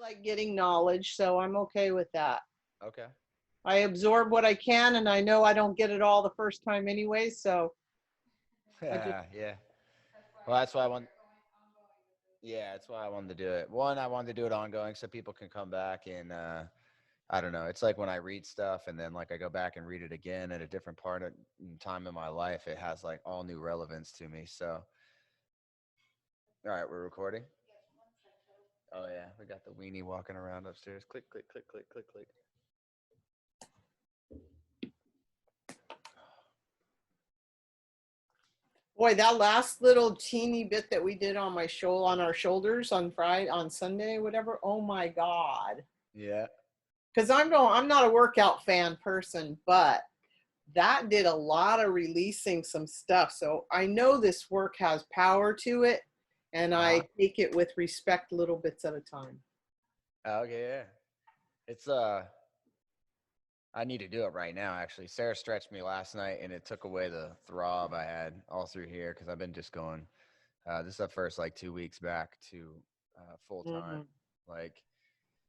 like getting knowledge, so I'm okay with that. Okay. I absorb what I can, and I know I don't get it all the first time anyway, so I just, Yeah. Well, that's why I want. Yeah, that's why I wanted to do it. One, I wanted to do it ongoing so people can come back and I don't know. It's like when I read stuff and then like I go back and read it again at a different part of time in my life, it has like all new relevance to me. So, all right, we're recording. Oh yeah, we got the weenie walking around upstairs. Click, click, click, click, click, click. boy, that last little teeny bit that we did on my shoulder, on our shoulders on Friday, on Sunday, whatever. Oh my God. Yeah. Because I'm not a workout fan person, but that did a lot of releasing some stuff. So I know this work has power to it, and I take it with respect, little bits at a time. Okay, yeah. It's I need to do it right now actually. Sarah stretched me last night and it took away the throb I had all through here because I've been just going this is the first like 2 weeks back to full time. Like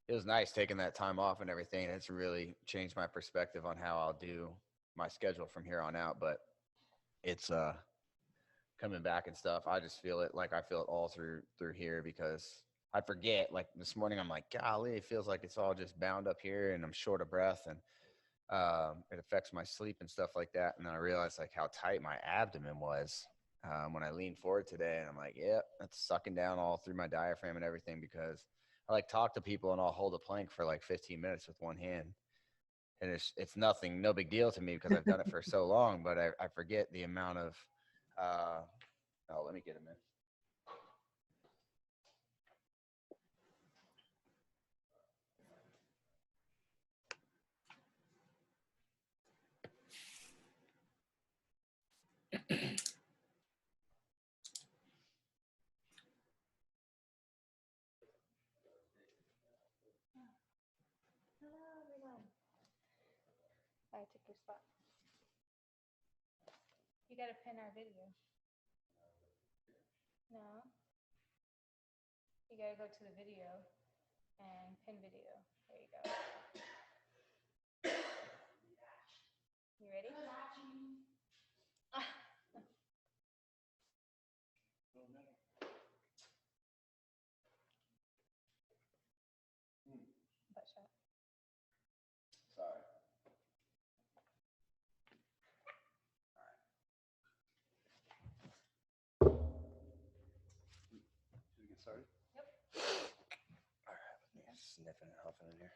it was nice taking that time off and everything. It's really changed my perspective on how I'll do my schedule from here on out. But it's coming back and stuff. I just feel it like I feel it all through here because I forget. Like this morning, I'm like, golly, it feels like it's all just bound up here, and I'm short of breath, and it affects my sleep and stuff like that. And then I realized like how tight my abdomen was when I leaned forward today, and I'm like, yep, that's sucking down all through my diaphragm and everything because I like talk to people and I'll hold a plank for like 15 minutes with one hand. And it's nothing, no big deal to me because I've done it for so long, but I forget the amount of, oh, let me get him in. I took your spot. You gotta pin our video. No. You gotta go to the video and pin video. There you go. You ready? Butt shot. Sorry. Should we get started? Yep. All right, let me sniffing and huffing in here.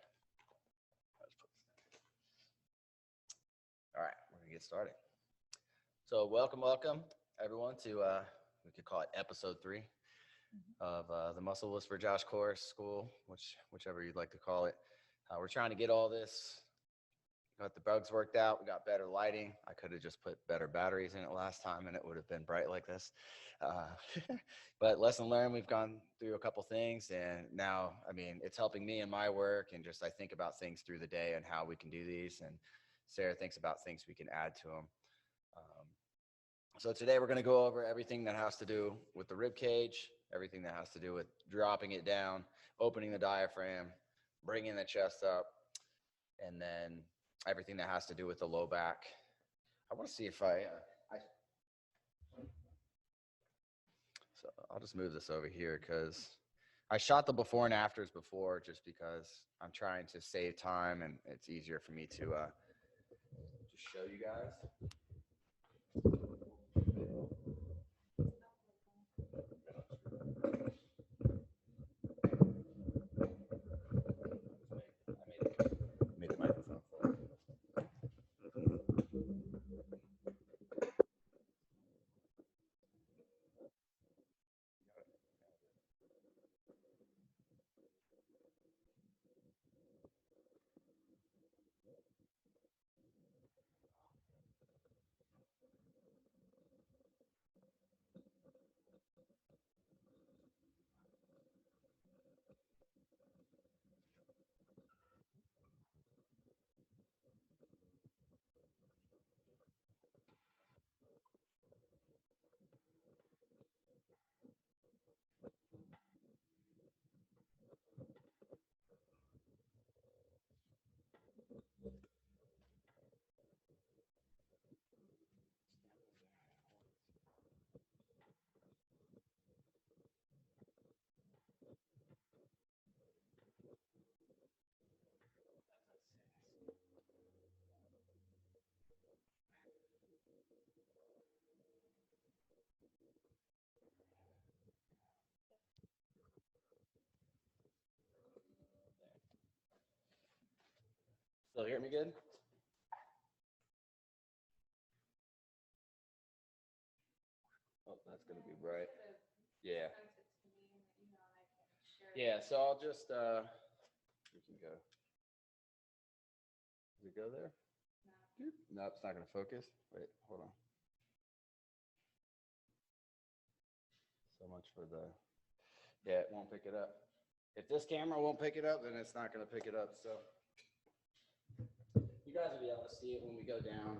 All right, we're gonna get started. So welcome everyone to we could call it episode 3 of the Muscle Whisper Josh Course School, whichever you'd like to call it. We're trying to get all this, got the bugs worked out. We got better lighting. I could have just put better batteries in it last time and it would have been bright like this. But lesson learned, we've gone through a couple things and now, I mean, it's helping me in my work and just I think about things through the day and how we can do these. And Sarah thinks about things we can add to them. So today we're going to go over everything that has to do with the rib cage, everything that has to do with dropping it down, opening the diaphragm, bringing the chest up, and then everything that has to do with the low back. I want to see if so I'll just move this over here because I shot the before and afters before just because I'm trying to save time and it's easier for me to just show you guys. Made the microphone full. Still hear me good? Oh, that's going to be bright. Yeah. Yeah, so I'll just, we can go. Does it go there? No, it's not going to focus. Wait, hold on. So much for the, yeah, it won't pick it up. If this camera won't pick it up, then it's not going to pick it up. So you guys will be able to see it when we go down.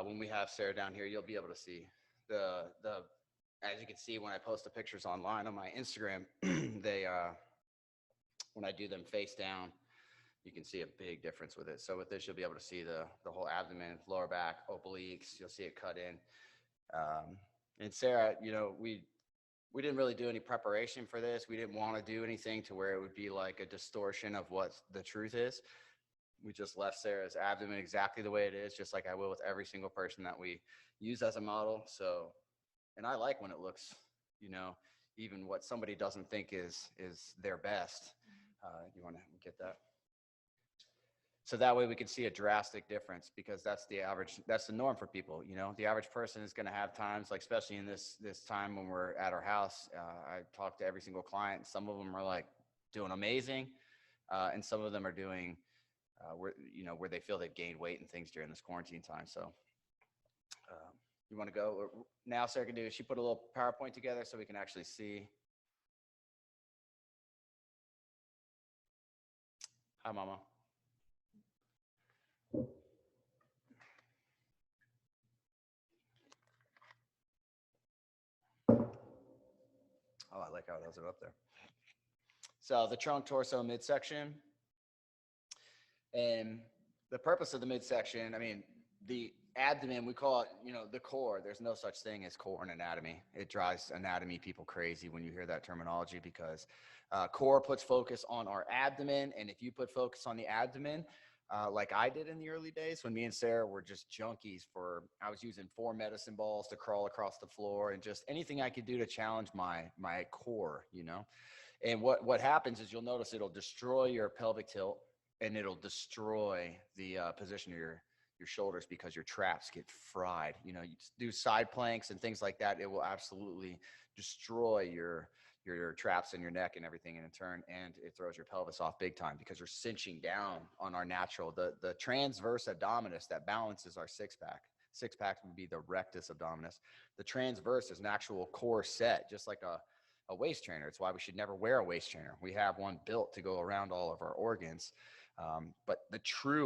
When we have Sarah down here, you'll be able to see the as you can see when I post the pictures online on my Instagram, they when I do them face down, you can see a big difference with it. So with this, you'll be able to see the whole abdomen, lower back, obliques. You'll see it cut in. And Sarah, you know, we didn't really do any preparation for this. We didn't want to do anything to where it would be like a distortion of what the truth is. We just left Sarah's abdomen exactly the way it is, just like I will with every single person that we use as a model. So, and I like when it looks, you know, even what somebody doesn't think is their best. You want to get that? So that way we can see a drastic difference, because that's the average, that's the norm for people. You know, the average person is going to have times, like especially in this time when we're at our house. I talk to every single client. Some of them are like doing amazing, and some of them are doing where they feel they've gained weight and things during this quarantine time. So you want to go now? Sarah can do. She put a little PowerPoint together so we can actually see. Hi, Mama. Oh, I like how those are up there. So the trunk, torso, midsection. And the purpose of the midsection, I mean, the abdomen, we call it, you know, the core. There's no such thing as core in anatomy. It drives anatomy people crazy when you hear that terminology, because core puts focus on our abdomen. And if you put focus on the abdomen, like I did in the early days when me and Sarah were just junkies I was using 4 medicine balls to crawl across the floor and just anything I could do to challenge my core, you know. And what happens is you'll notice it'll destroy your pelvic tilt, and it'll destroy the position of your shoulders, because your traps get fried. You know, you do side planks and things like that, it will absolutely destroy your traps and your neck and everything in turn, and it throws your pelvis off big time, because you're cinching down on our natural, the transverse abdominis that balances our six-pack. Six-pack would be the rectus abdominis. The transverse is an actual core set, just like a waist trainer. It's why we should never wear a waist trainer. We have one built to go around all of our organs. But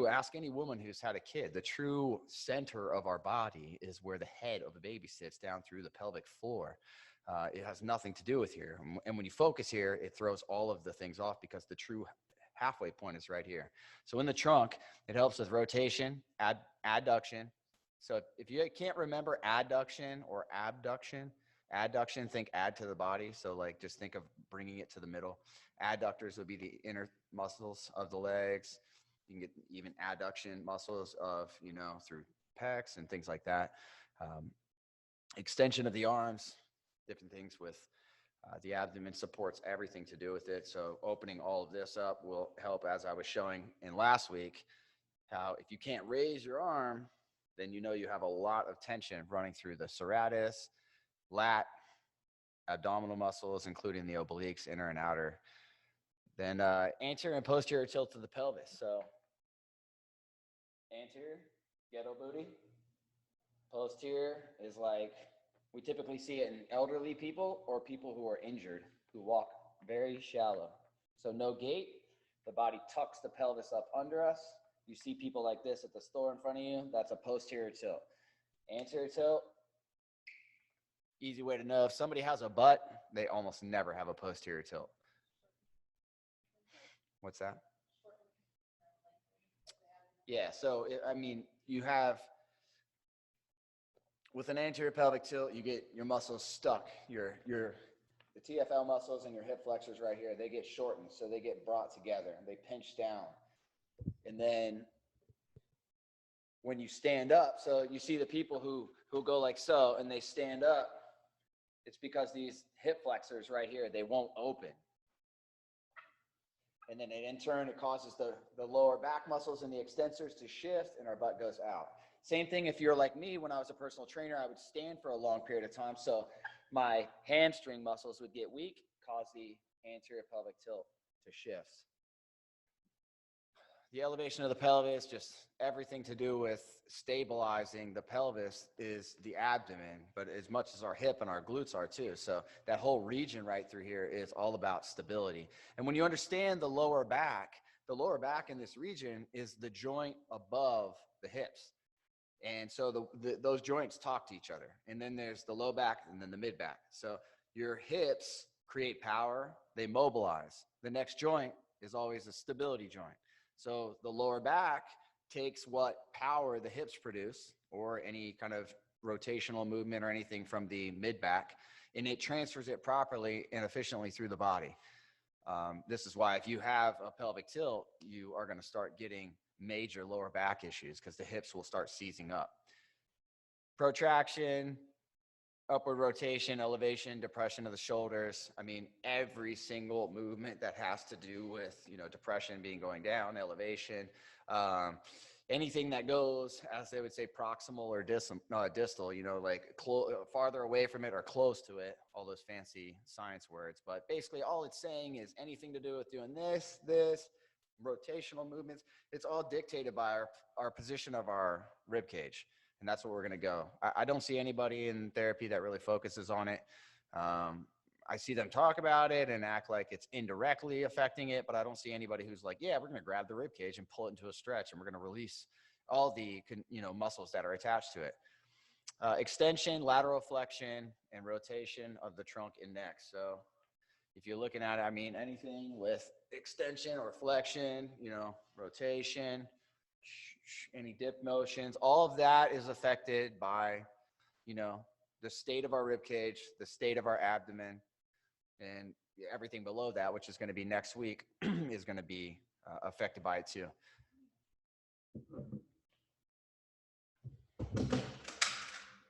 ask any woman who's had a kid, the true center of our body is where the head of the baby sits, down through the pelvic floor. It has nothing to do with here. And when you focus here, it throws all of the things off, because the true halfway point is right here. So in the trunk, it helps with rotation, adduction. So if you can't remember adduction or abduction, adduction, think add to the body. So like just think of bringing it to the middle. Adductors would be the inner muscles of the legs. You can get even adduction muscles of, you know, through pecs and things like that. Extension of the arms, different things with the abdomen supports everything to do with it. So opening all of this up will help, as I was showing in last week, how if you can't raise your arm, then you know you have a lot of tension running through the serratus, lat, abdominal muscles, including the obliques, inner and outer. Then anterior and posterior tilt of the pelvis. So anterior, ghetto booty. Posterior is like, we typically see it in elderly people or people who are injured, who walk very shallow. So no gait, the body tucks the pelvis up under us. You see people like this at the store in front of you, that's a posterior tilt. Anterior tilt, easy way to know if somebody has a butt, they almost never have a posterior tilt. What's that? Yeah, so I mean, you have, with an anterior pelvic tilt, you get your muscles stuck. The TFL muscles and your hip flexors right here, they get shortened, so they get brought together. They pinch down. And then when you stand up, so you see the people who go like so, and they stand up, it's because these hip flexors right here, they won't open. And then in turn, it causes the lower back muscles and the extensors to shift and our butt goes out. Same thing if you're like me. When I was a personal trainer, I would stand for a long period of time. So my hamstring muscles would get weak, cause the anterior pelvic tilt to shift. The elevation of the pelvis, just everything to do with stabilizing the pelvis is the abdomen, but as much as our hip and our glutes are too. So that whole region right through here is all about stability. And when you understand the lower back in this region is the joint above the hips. And so those joints talk to each other. And then there's the low back and then the mid back. So your hips create power, they mobilize. The next joint is always a stability joint. So the lower back takes what power the hips produce or any kind of rotational movement or anything from the mid back, and it transfers it properly and efficiently through the body. This is why if you have a pelvic tilt, you are going to start getting major lower back issues because the hips will start seizing up. Protraction, upward rotation, elevation, depression of the shoulders. I mean, every single movement that has to do with, depression being going down, elevation, anything that goes, as they would say, proximal or distal, like farther away from it or close to it, all those fancy science words. But basically all it's saying is anything to do with doing this, rotational movements, it's all dictated by our position of our rib cage. And that's where we're going to go. I don't see anybody in therapy that really focuses on it. I see them talk about it and act like it's indirectly affecting it, but I don't see anybody who's like, yeah, we're going to grab the rib cage and pull it into a stretch, and we're going to release all the muscles that are attached to it. Extension, lateral flexion, and rotation of the trunk and neck. So if you're looking at it, I mean, anything with extension or flexion, rotation, any dip motions, all of that is affected by, the state of our rib cage, the state of our abdomen, and everything below that, which is going to be next week, is going to be affected by it too.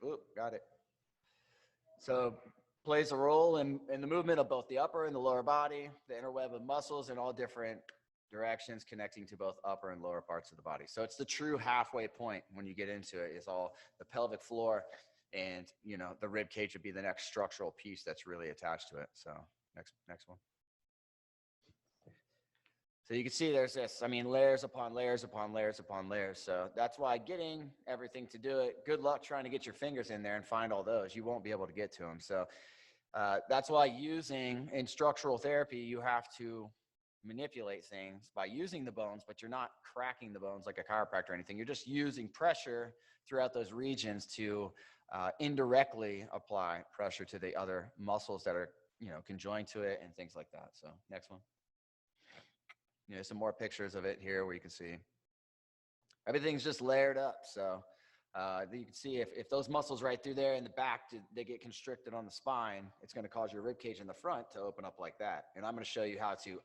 Oop, got it. So plays a role in the movement of both the upper and the lower body, the inner web of muscles in all different directions connecting to both upper and lower parts of the body. So it's the true halfway point when you get into it is all the pelvic floor, and the rib cage would be the next structural piece that's really attached to it. So next one. So you can see there's this, layers upon layers upon layers upon layers. So that's why getting everything to do it, good luck trying to get your fingers in there and find all those. You won't be able to get to them. So that's why in structural therapy, you have to manipulate things by using the bones, but you're not cracking the bones like a chiropractor or anything. You're just using pressure throughout those regions to indirectly apply pressure to the other muscles that are, conjoined to it and things like that. So next one. Some more pictures of it here where you can see everything's just layered up. So you can see if those muscles right through there in the back, they get constricted on the spine, it's going to cause your rib cage in the front to open up like that. And I'm going to show you how to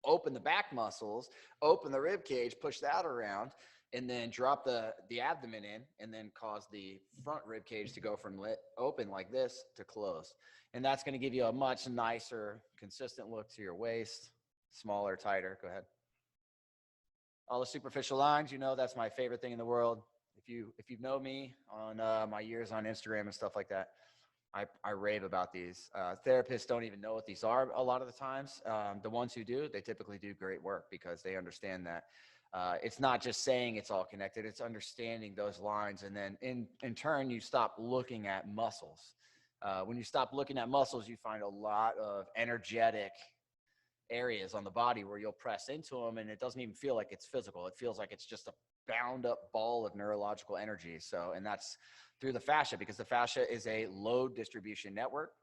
open the back muscles, open the rib cage, push that around, and then drop the abdomen in, and then cause the front rib cage to go from open like this to close. And that's going to give you a much nicer, consistent look to your waist, smaller, tighter. Go ahead. All the superficial lines, that's my favorite thing in the world. If you know me on my years on Instagram and stuff like that, I rave about these. Therapists don't even know what these are a lot of the times. The ones who do, they typically do great work because they understand that it's not just saying it's all connected, it's understanding those lines. And then in turn, you stop looking at muscles. When you stop looking at muscles, you find a lot of energetic areas on the body where you'll press into them and it doesn't even feel like it's physical. It feels like it's just a bound up ball of neurological energy. So, and that's through the fascia, because the fascia is a load distribution network,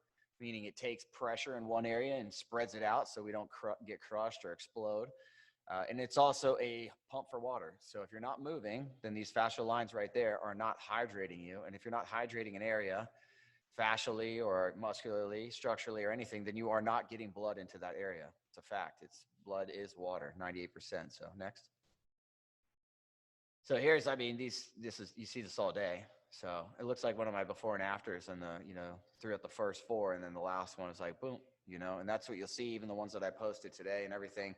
meaning it takes pressure in one area and spreads it out so we don't get crushed or explode. And it's also a pump for water. So if you're not moving, then these fascial lines right there are not hydrating you. And if you're not hydrating an area fascially or muscularly, structurally or anything, then you are not getting blood into that area. It's a fact. Blood is water, 98%. So next. So here's, you see this all day. So it looks like one of my before and afters and throughout the first four, and then the last one is like, boom, and that's what you'll see, even the ones that I posted today and everything.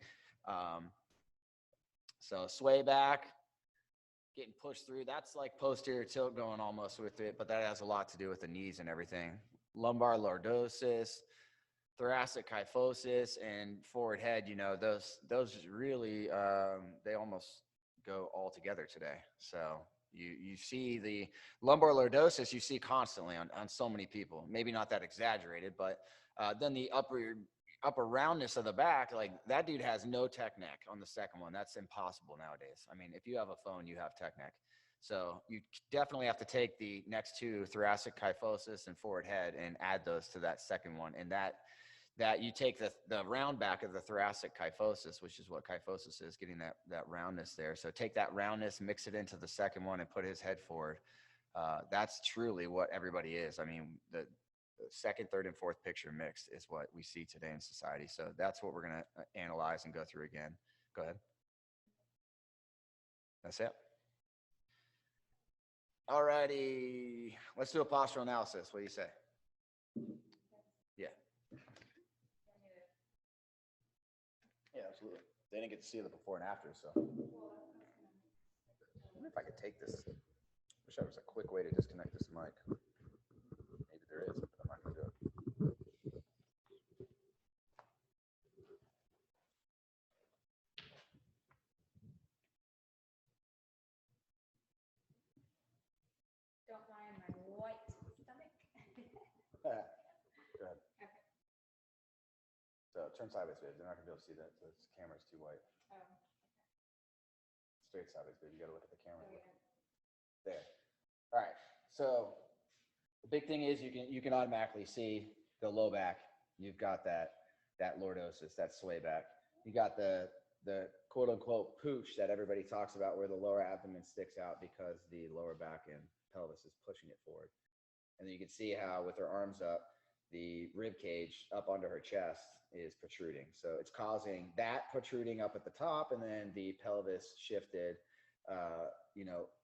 So sway back, getting pushed through. That's like posterior tilt going almost with it, but that has a lot to do with the knees and everything. Lumbar lordosis, thoracic kyphosis, and forward head. You know, those really they almost go all together today. So you see the lumbar lordosis you see constantly on so many people. Maybe not that exaggerated, but then the upper roundness of the back, like that dude has no tech neck on the second one. That's impossible nowadays. I mean, if you have a phone, you have tech neck. So you definitely have to take the next two, thoracic kyphosis and forward head, and add those to that second one. And that you take the round back of the thoracic kyphosis, which is what kyphosis is, getting that roundness there. So take that roundness, mix it into the second one, and put his head forward. That's truly what everybody is. I mean, the second, third, and fourth picture mixed is what we see today in society. So that's what we're going to analyze and go through again. Go ahead. That's it. All righty. Let's do a postural analysis. What do you say? Yeah. Yeah, absolutely. They didn't get to see the before and after, so. I wonder if I could take this. Wish there was a quick way to disconnect this mic. Maybe there is, but I'm not going to do it. Don't mind my white stomach. Go ahead. Okay. So turn sideways, babe. They're not going to be able to see that. The camera's too white. Oh. Straight sideways, babe. You got to look at the camera. Oh, yeah. There. All right. So the big thing is you can automatically see the low back. You've got that lordosis, that sway back. You got the quote unquote pooch that everybody talks about, where the lower abdomen sticks out because the lower back and pelvis is pushing it forward. And then you can see how with her arms up, the rib cage up under her chest is protruding. So it's causing that protruding up at the top, and then the pelvis shifted,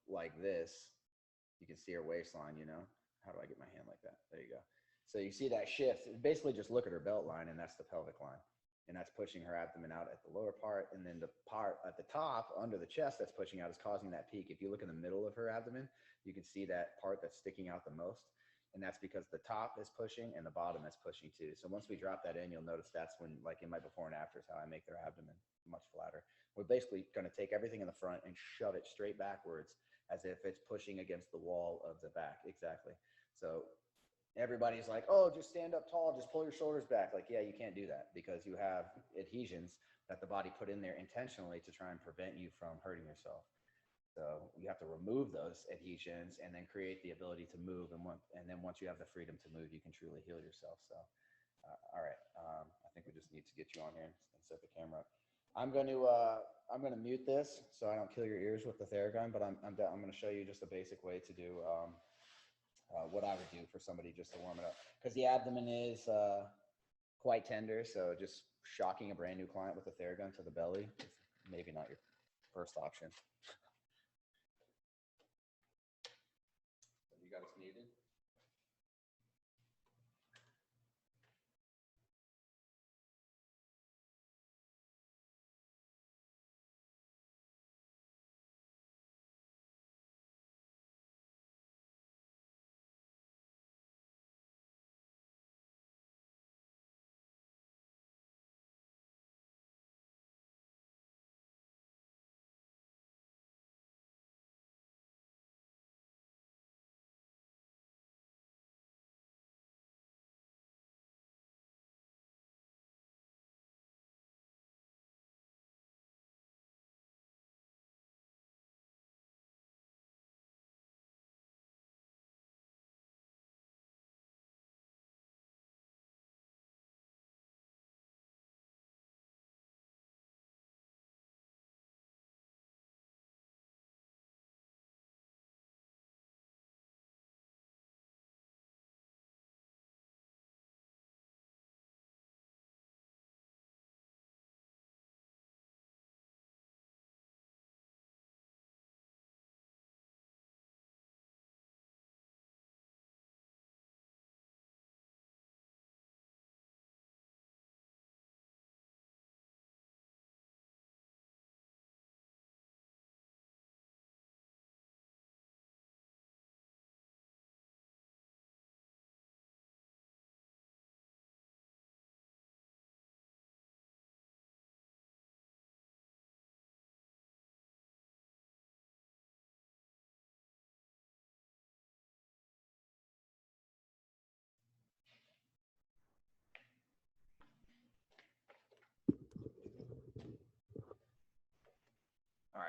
like this. You can see her waistline, How do I get my hand like that? There you go. So you see that shift. Basically just look at her belt line, and that's the pelvic line. And that's pushing her abdomen out at the lower part. And then the part at the top under the chest that's pushing out is causing that peak. If you look in the middle of her abdomen, you can see that part that's sticking out the most. And that's because the top is pushing and the bottom is pushing too. So once we drop that in, you'll notice that's when, like in my before and after, is how I make their abdomen much flatter. We're basically going to take everything in the front and shove it straight backwards as if it's pushing against the wall of the back. Exactly. So everybody's like, oh, just stand up tall, just pull your shoulders back. Like, yeah, you can't do that because you have adhesions that the body put in there intentionally to try and prevent you from hurting yourself. So you have to remove those adhesions and then create the ability to move. And then once you have the freedom to move, you can truly heal yourself. So, all right. I think we just need to get you on here and set the camera up. I'm going to mute this so I don't kill your ears with the Theragun, but I'm going to show you just a basic way to do what I would do for somebody just to warm it up, because the abdomen is quite tender. So just shocking a brand new client with a Theragun to the belly is maybe not your first option. You got us muted.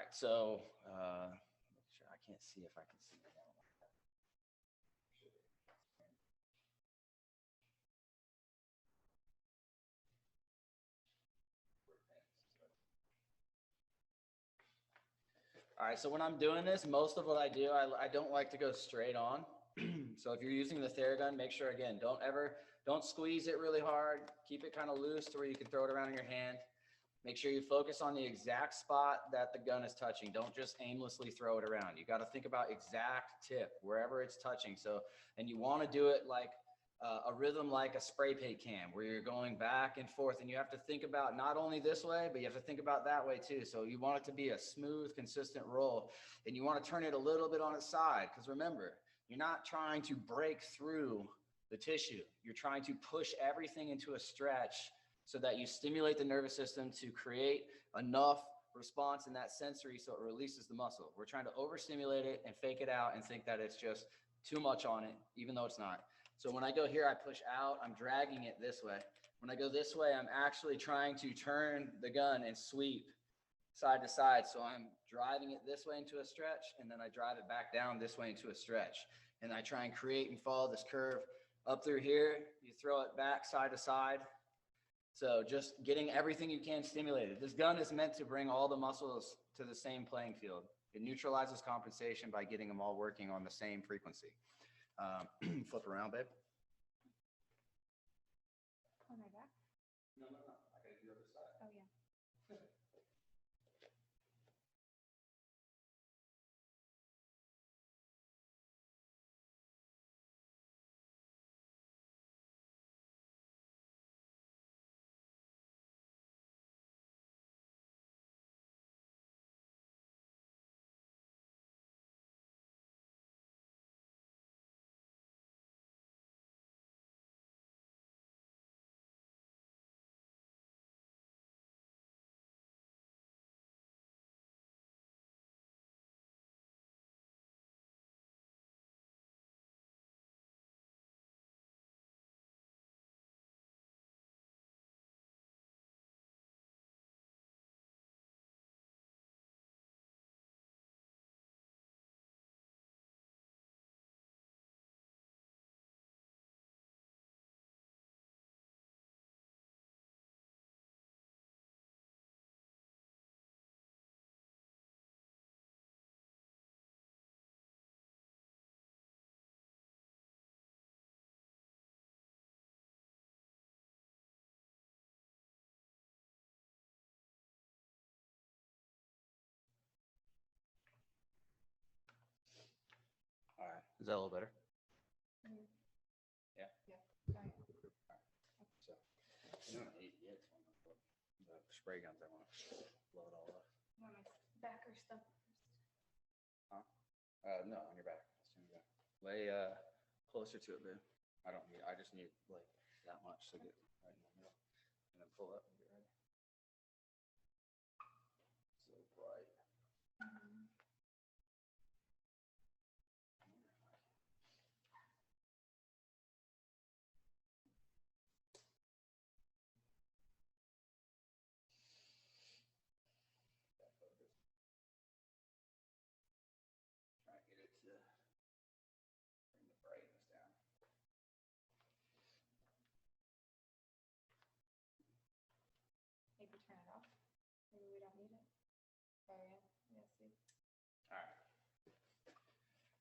right, so make sure I can't see if I can see it now. All right, so when I'm doing this, most of what I do, I don't like to go straight on. So if you're using the Theragun, make sure, again, don't squeeze it really hard. Keep it kind of loose to where you can throw it around in your hand. Make sure you focus on the exact spot that the gun is touching. Don't just aimlessly throw it around. You got to think about exact tip, wherever it's touching. So, and you want to do it like a rhythm like a spray paint can, where you're going back and forth, and you have to think about not only this way, but you have to think about that way too. So you want it to be a smooth, consistent roll, and you want to turn it a little bit on its side, because remember, you're not trying to break through the tissue. You're trying to push everything into a stretch so that you stimulate the nervous system to create enough response in that sensory so it releases the muscle. We're trying to overstimulate it and fake it out and think that it's just too much on it, even though it's not. So when I go here, I push out, I'm dragging it this way. When I go this way, I'm actually trying to turn the gun and sweep side to side. So I'm driving it this way into a stretch, and then I drive it back down this way into a stretch. And I try and create and follow this curve up through here. You throw it back side to side. So just getting everything you can stimulated. This gun is meant to bring all the muscles to the same playing field. It neutralizes compensation by getting them all working on the same frequency. Flip around, babe. On my back? No. I gotta do the other side. Oh, yeah. All right. Is that a little better? Mm-hmm. Yeah. Yeah. Oh, yeah. So, you don't need the spray guns. I want to blow it all up. On my back or stomach first? Huh? No, on your back. Lay closer to it, babe. I just need like that much to get right in the middle, and then pull up and get ready. So bright. Mm-hmm. Try to get it to bring the brightness down. Maybe turn it off. Maybe we don't need it. Oh, yeah. Yeah, see. All right.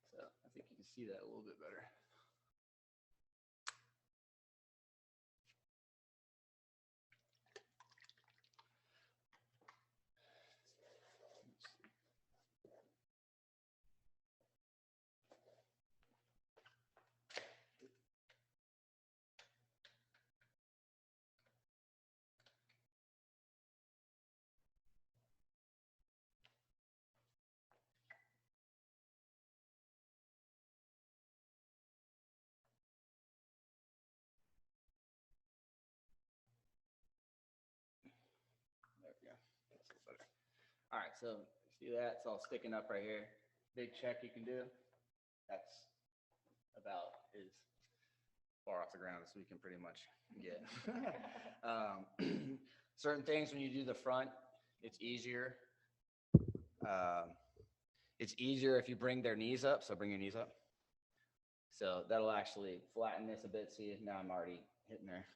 So I think you can see that a little bit better. There we go. That's a little better. All right, so see that? It's all sticking up right here. Big check you can do. That's about as far off the ground as we can pretty much get. Certain things when you do the front, it's easier It's easier if you bring their knees up. So bring your knees up. So that'll actually flatten this a bit. See, now I'm already hitting there.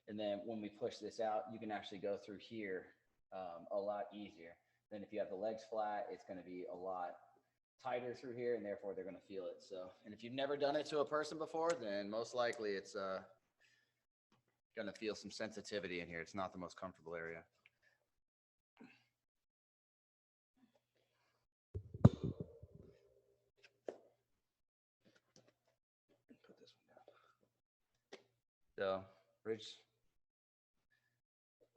And then when we push this out, you can actually go through here a lot easier. Then if you have the legs flat, it's going to be a lot tighter through here, and therefore they're going to feel it. So, and if you've never done it to a person before, then most likely it's going to feel some sensitivity in here. It's not the most comfortable area. Put this one down. So, bridge.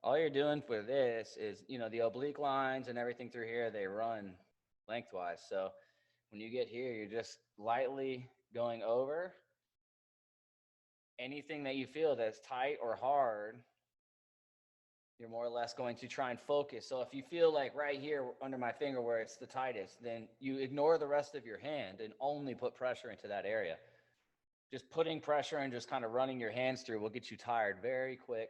All you're doing for this is, you know, the oblique lines and everything through here, they run lengthwise. So when you get here, you're just lightly going over anything that you feel that's tight or hard. You're more or less going to try and focus. So if you feel like right here under my finger where it's the tightest, then you ignore the rest of your hand and only put pressure into that area. Just putting pressure and just kind of running your hands through will get you tired very quick.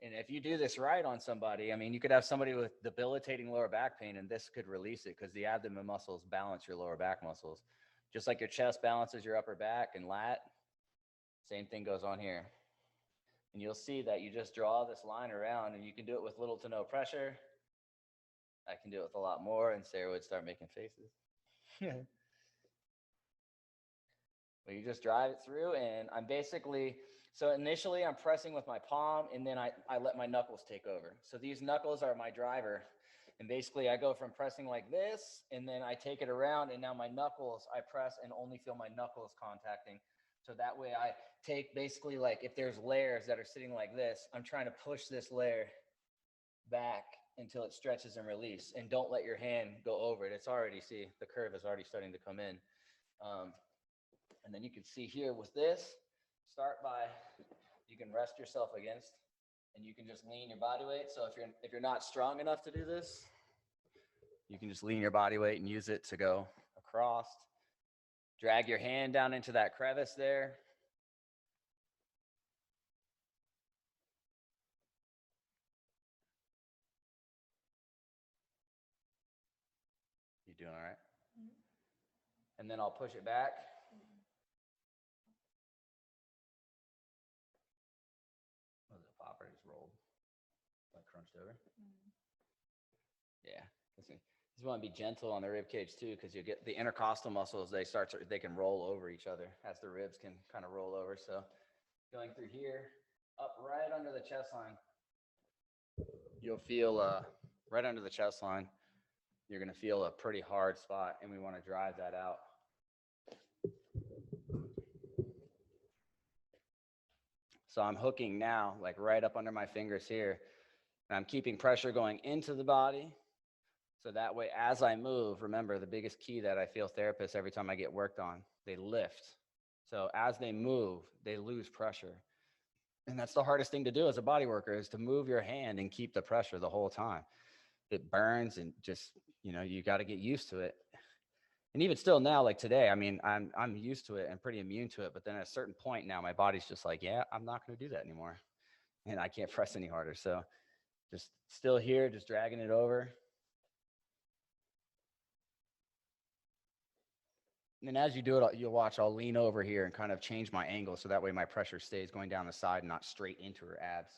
And if you do this right on somebody, I mean, you could have somebody with debilitating lower back pain, and this could release it because the abdomen muscles balance your lower back muscles. Just like your chest balances your upper back and lat, same thing goes on here. And you'll see that you just draw this line around, and you can do it with little to no pressure. I can do it with a lot more, and Sarah would start making faces. Well, you just drive it through, and I'm basically, so initially I'm pressing with my palm, and then I let my knuckles take over. So these knuckles are my driver. And basically I go from pressing like this, and then I take it around, and now my knuckles, I press and only feel my knuckles contacting. So that way I take basically like if there's layers that are sitting like this, I'm trying to push this layer back until it stretches and release. And don't let your hand go over it. It's already, see, the curve is already starting to come in. And then you can see here with this, start by, you can rest yourself against, and you can just lean your body weight. So if you're not strong enough to do this, you can just lean your body weight and use it to go across. Drag your hand down into that crevice there. You doing all right? Mm-hmm. And then I'll push it back. Was it a pop or just rolled? Like crunched over? Mm-hmm. Yeah. You want to be gentle on the rib cage too, because you get the intercostal muscles, they can roll over each other as the ribs can kind of roll over. So going through here, up right under the chest line, you'll feel right under the chest line, you're going to feel a pretty hard spot, and we want to drive that out. So I'm hooking now, like right up under my fingers here, and I'm keeping pressure going into the body. So that way, as I move, remember the biggest key that I feel therapists every time I get worked on, they lift. So as they move, they lose pressure. And that's the hardest thing to do as a body worker, is to move your hand and keep the pressure the whole time. It burns, and just, you know, you got to get used to it. And even still now, like today, I mean, I'm used to it and pretty immune to it. But then at a certain point now, my body's just like, yeah, I'm not going to do that anymore. And I can't press any harder. So just still here, just dragging it over. And as you do it, you'll watch, I'll lean over here and kind of change my angle so that way my pressure stays going down the side and not straight into her abs.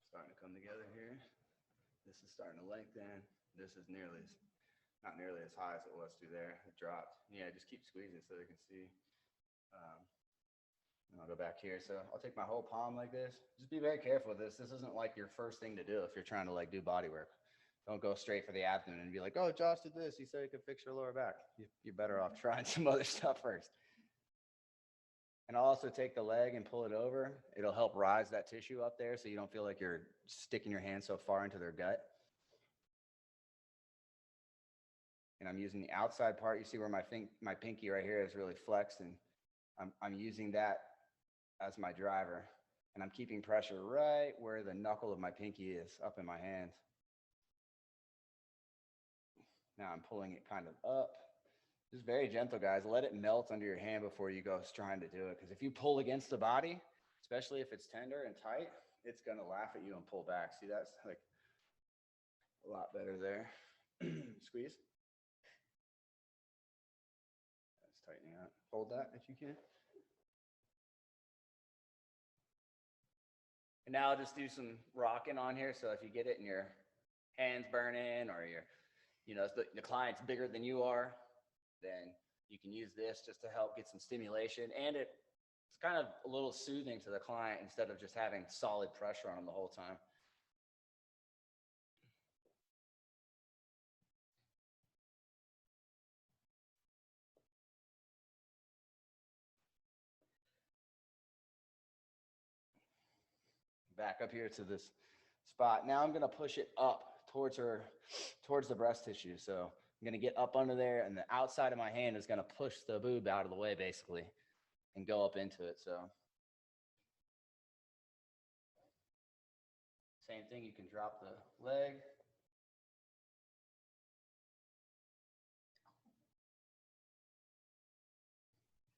Starting to come together here. This is starting to lengthen. This is not nearly as high as it was through there. It dropped. Yeah, just keep squeezing so they can see. And I'll go back here. So I'll take my whole palm like this. Just be very careful with this. This isn't like your first thing to do if you're trying to like do body work. Don't go straight for the abdomen and be like, oh, Josh did this. He said he could fix your lower back. You're better off trying some other stuff first. And I'll also take the leg and pull it over. It'll help rise that tissue up there so you don't feel like you're sticking your hand so far into their gut. And I'm using the outside part. You see where my pinky right here is really flexed, and I'm using that as my driver. And I'm keeping pressure right where the knuckle of my pinky is, up in my hand. Now I'm pulling it kind of up. Just very gentle, guys. Let it melt under your hand before you go trying to do it. Because if you pull against the body, especially if it's tender and tight, it's going to laugh at you and pull back. See, that's like a lot better there. Squeeze. That's tightening up. Hold that if you can. And now I'll just do some rocking on here. So if you get it and your hands burning or your, you know, the client's bigger than you are, then you can use this just to help get some stimulation. And it's kind of a little soothing to the client instead of just having solid pressure on them the whole time. Back up here to this spot. Now I'm going to push it up towards the breast tissue. So I'm going to get up under there, and the outside of my hand is going to push the boob out of the way, basically, and go up into it. So same thing, you can drop the leg.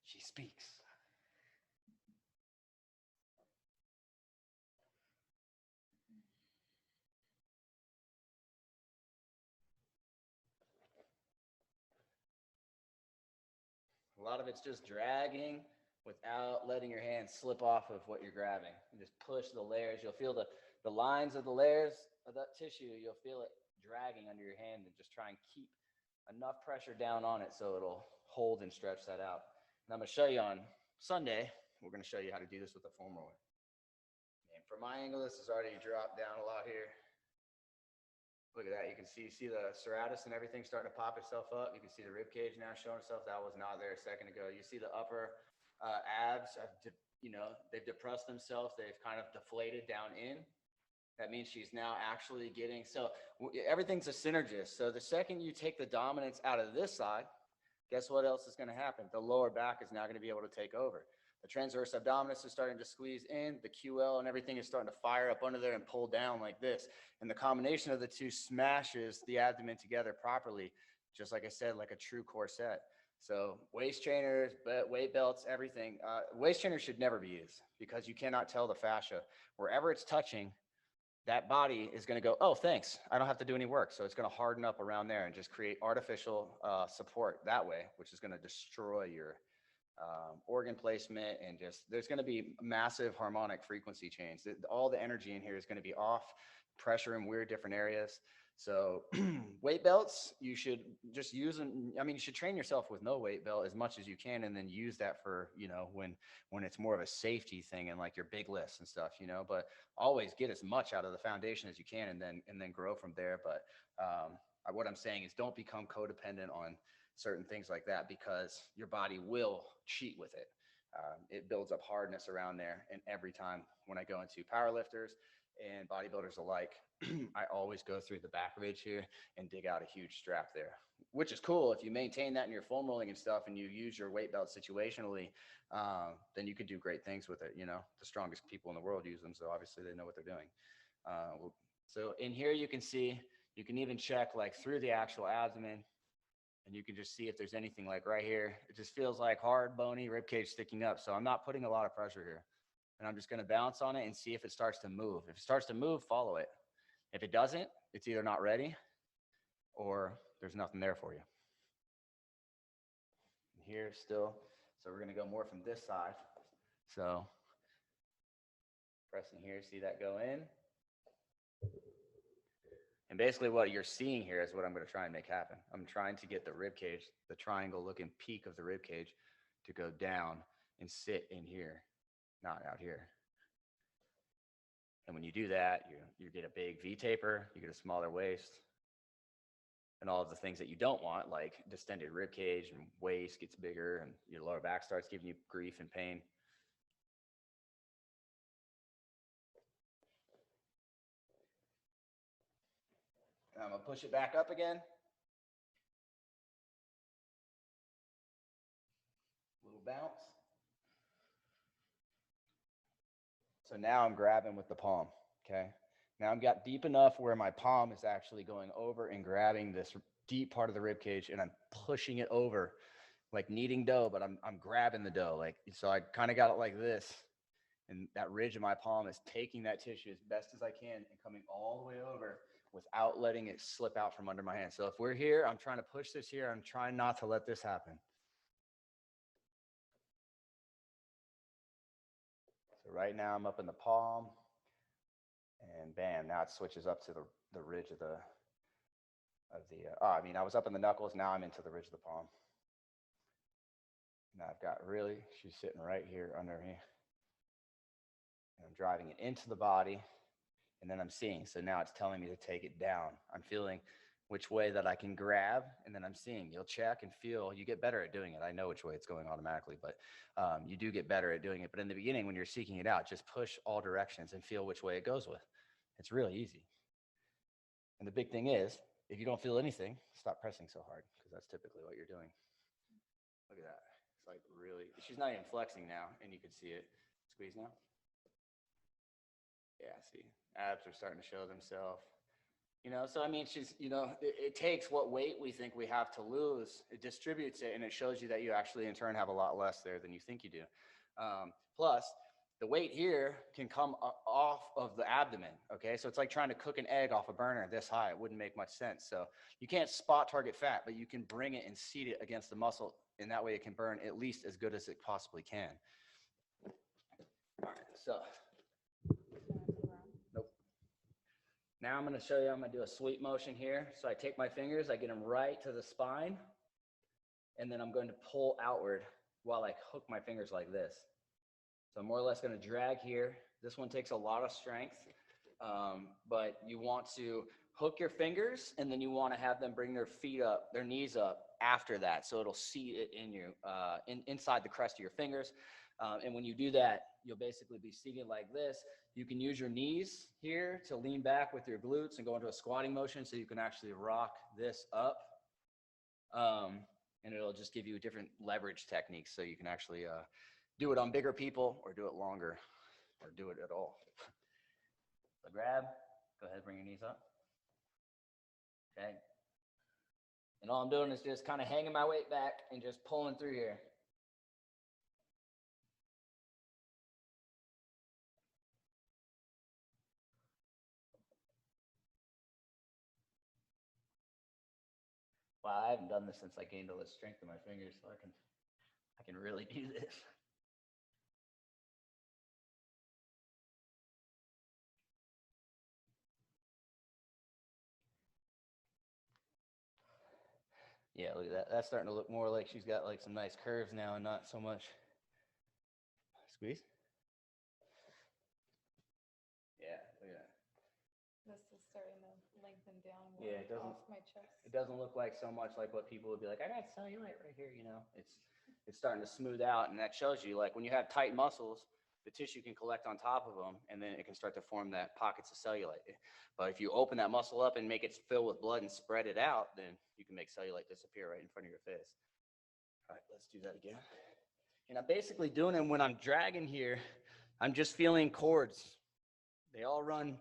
She speaks. A lot of it's just dragging without letting your hand slip off of what you're grabbing. You just push the layers. You'll feel the lines of the layers of that tissue. You'll feel it dragging under your hand, and just try and keep enough pressure down on it so it'll hold and stretch that out. And I'm going to show you on Sunday, we're going to show you how to do this with a foam roller. And from my angle, this has already dropped down a lot here. Look at that. You can see the serratus and everything starting to pop itself up. You can see the rib cage now showing itself. That was not there a second ago. You see the upper abs, they've depressed themselves. They've kind of deflated down in. That means she's now actually getting, so everything's a synergist. So the second you take the dominance out of this side, guess what else is going to happen? The lower back is now going to be able to take over. The transverse abdominis is starting to squeeze in. The QL and everything is starting to fire up under there and pull down like this. And the combination of the two smashes the abdomen together properly, just like I said, like a true corset. So waist trainers, weight belts, everything. Waist trainers should never be used because you cannot tell the fascia. Wherever it's touching, that body is going to go, oh, thanks, I don't have to do any work. So it's going to harden up around there and just create artificial support that way, which is going to destroy your organ placement, and just there's going to be massive harmonic frequency change. All the energy in here is going to be off, pressure in weird different areas. So weight belts, you should just use them. I mean, you should train yourself with no weight belt as much as you can, and then use that for, when it's more of a safety thing and like your big lifts and stuff, but always get as much out of the foundation as you can, and then grow from there. But what I'm saying is don't become codependent on certain things like that, because your body will cheat with it. It builds up hardness around there. And every time when I go into powerlifters and bodybuilders alike, I always go through the back ridge here and dig out a huge strap there, which is cool. If you maintain that in your foam rolling and stuff, and you use your weight belt situationally, then you could do great things with it. The strongest people in the world use them, so obviously they know what they're doing. So in here you can see, you can even check like through the actual abdomen, and you can just see if there's anything like right here. It just feels like hard, bony rib cage sticking up. So I'm not putting a lot of pressure here, and I'm just going to bounce on it and see if it starts to move. If it starts to move, follow it. If it doesn't, it's either not ready or there's nothing there for you. Here still, so we're going to go more from this side. So pressing here, see that go in. And basically what you're seeing here is what I'm going to try and make happen. I'm trying to get the rib cage, the triangle looking peak of the rib cage, to go down and sit in here, not out here. And when you do that, you get a big V taper, you get a smaller waist, and all of the things that you don't want, like distended rib cage and waist gets bigger, and your lower back starts giving you grief and pain. I'm going to push it back up again. Little bounce. So now I'm grabbing with the palm, okay? Now I've got deep enough where my palm is actually going over and grabbing this deep part of the rib cage, and I'm pushing it over like kneading dough, but I'm grabbing the dough. Like, so I kind of got it like this, and that ridge of my palm is taking that tissue as best as I can and coming all the way over without letting it slip out from under my hand. So if we're here, I'm trying to push this here. I'm trying not to let this happen. So right now I'm up in the palm, and bam, now it switches up to the ridge of the, I was up in the knuckles. Now I'm into the ridge of the palm. Now I've got really, she's sitting right here under me. And I'm driving it into the body, and then I'm seeing. So now it's telling me to take it down. I'm feeling which way that I can grab, and then I'm seeing. You'll check and feel. You get better at doing it. I know which way it's going automatically, but you do get better at doing it. But in the beginning, when you're seeking it out, just push all directions and feel which way it goes with. It's really easy. And the big thing is, if you don't feel anything, stop pressing so hard, because that's typically what you're doing. Look at that. It's like really, she's not even flexing now, and you can see it. Squeeze now. Yeah, see, abs are starting to show themselves. So I mean, she's, it takes what weight we think we have to lose, it distributes it, and it shows you that you actually in turn have a lot less there than you think you do. Plus, the weight here can come off of the abdomen, okay? So it's like trying to cook an egg off a burner this high. It wouldn't make much sense. So you can't spot target fat, but you can bring it and seat it against the muscle, and that way it can burn at least as good as it possibly can. All right, so. Nope. Now I'm going to show you, I'm going to do a sweep motion here. So I take my fingers, I get them right to the spine, and then I'm going to pull outward while I hook my fingers like this. So I'm more or less going to drag here. This one takes a lot of strength, but you want to hook your fingers, and then you want to have them bring their feet up, their knees up after that. So it'll seat it in your, inside the crest of your fingers. And when you do that, you'll basically be seated like this. You can use your knees here to lean back with your glutes and go into a squatting motion, so you can actually rock this up. And it'll just give you different leverage techniques, so you can actually do it on bigger people, or do it longer, or do it at all. So grab, go ahead, bring your knees up. Okay. And all I'm doing is just kind of hanging my weight back and just pulling through here. Wow, I haven't done this since I gained all this strength in my fingers, so I can really do this. Yeah, look at that. That's starting to look more like she's got like some nice curves now, and not so much squeeze. Yeah, look at that. This is starting to lengthen down more, Yeah, it doesn't, off my chest. It doesn't look like so much like what people would be like, I got cellulite right here, It's starting to smooth out, and that shows you, like, when you have tight muscles, the tissue can collect on top of them, and then it can start to form that pockets of cellulite. But if you open that muscle up and make it fill with blood and spread it out, then you can make cellulite disappear right in front of your face. All right, let's do that again. And I'm basically doing it when I'm dragging here, I'm just feeling cords. They all run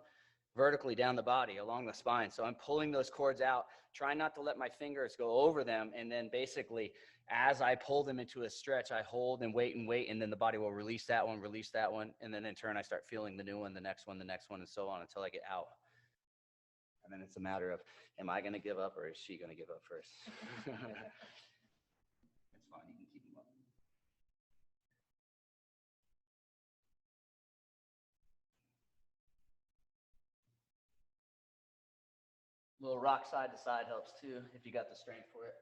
vertically down the body along the spine. So I'm pulling those cords out, trying not to let my fingers go over them. And then basically, as I pull them into a stretch, I hold and wait, and then the body will release that one. And then in turn, I start feeling the new one, the next one, and so on until I get out. And then it's a matter of, am I going to give up, or is she going to give up first? It's fine. You can keep them up. A little rock side to side helps too, if you got the strength for it.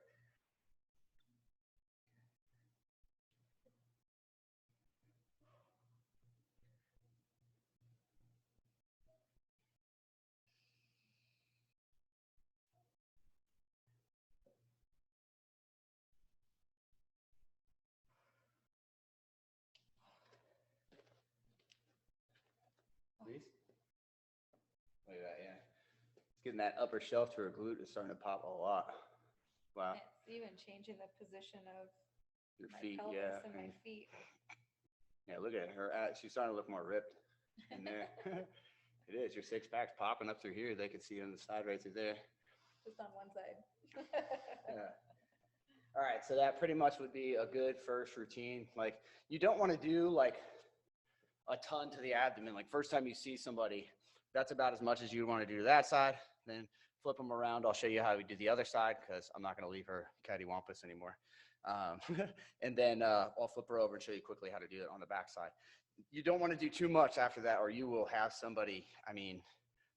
Please. Look at that, yeah. It's getting that upper shelf to her glute is starting to pop a lot. Wow. It's even changing the position of Your my feet, pelvis yeah. and my feet. Yeah, look at her. She's starting to look more ripped. in there. It is. Your six pack's popping up through here. They can see it on the side right through there. Just on one side. Yeah. All right. So that pretty much would be a good first routine. Like, you don't want to do like a ton to the abdomen. Like, first time you see somebody, that's about as much as you want to do to that side. Then flip them around. I'll show you how we do the other side because I'm not going to leave her cattywampus anymore. And then I'll flip her over and show you quickly how to do it on the back side. You don't want to do too much after that, or you will have somebody, I mean,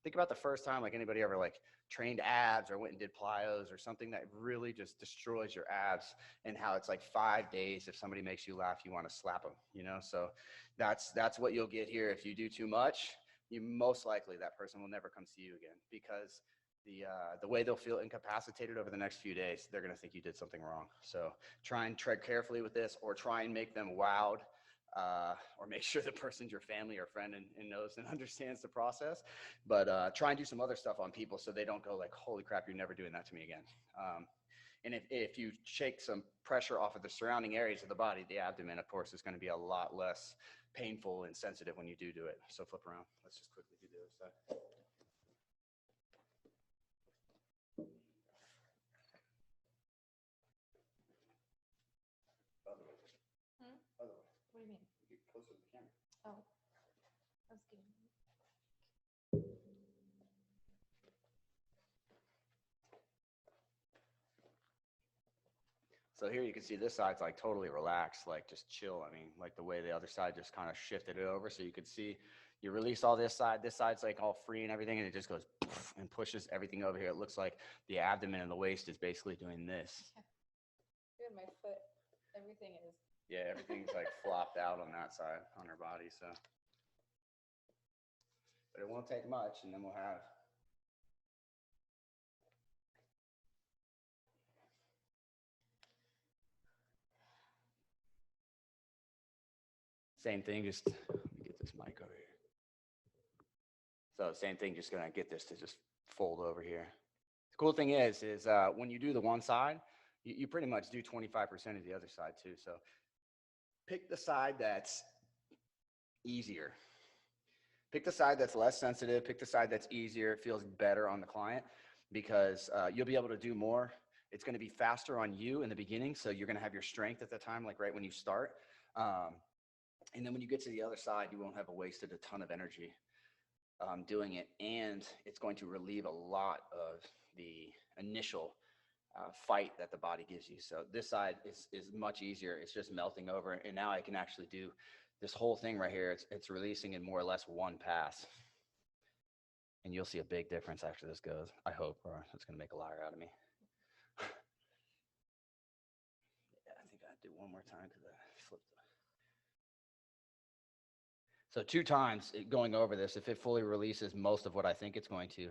think about the first time, like anybody ever like trained abs or went and did plyos or something that really just destroys your abs, and how it's like 5 days. If somebody makes you laugh, you want to slap them, you know? So that's what you'll get here. If you do too much, you most likely, that person will never come see you again, because the way they'll feel incapacitated over the next few days, they're going to think you did something wrong. So try and tread carefully with this, or try and make them wowed, or make sure the person's your family or friend and knows and understands the process. But try and do some other stuff on people so they don't go like, holy crap, you're never doing that to me again. And if you shake some pressure off of the surrounding areas of the body, the abdomen, of course, is going to be a lot less painful and sensitive when you do it. So flip around. Let's just quickly do the other side. Other way. Other way. What do you mean? Get closer to the camera. Oh, I was getting. So here you can see this side's like totally relaxed, like just chill. I mean, like the way the other side just kind of shifted it over. So you could see you release all this side's like all free and everything, and it just goes and pushes everything over here. It looks like the abdomen and the waist is basically doing this. Even my foot, everything is. Yeah, everything's like flopped out on that side, on her body. So, but it won't take much, and then we'll have. Same thing, just let me get this mic over here. So same thing, just gonna get this to just fold over here. The cool thing is when you do the one side, you pretty much do 25% of the other side too. So pick the side that's easier. Pick the side that's less sensitive. Pick the side that's easier. It feels better on the client, because you'll be able to do more. It's going to be faster on you in the beginning, so you're going to have your strength at the time, like right when you start. And then when you get to the other side, you won't have wasted a ton of energy doing it, and it's going to relieve a lot of the initial fight that the body gives you. So this side is much easier. It's just melting over, and now I can actually do this whole thing right here. It's releasing in more or less one pass, and you'll see a big difference after this goes, I hope, or it's going to make a liar out of me. Yeah, I think I do one more time because I flipped it. So 2 times going over this, if it fully releases most of what I think it's going to,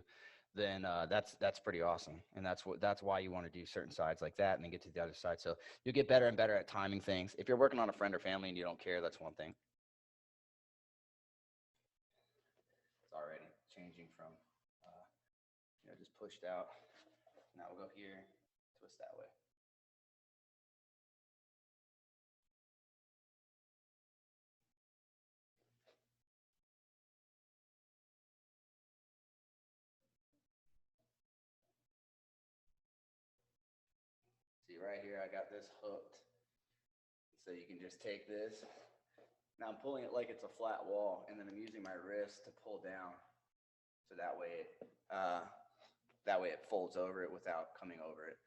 then that's pretty awesome. And that's why you want to do certain sides like that and then get to the other side. So you'll get better and better at timing things. If you're working on a friend or family and you don't care, that's one thing. It's already changing from, just pushed out. Now we'll go here, twist that way. See right here, I got this hooked. So you can just take this. Now I'm pulling it like it's a flat wall, and then I'm using my wrist to pull down. So that way it folds over it without coming over it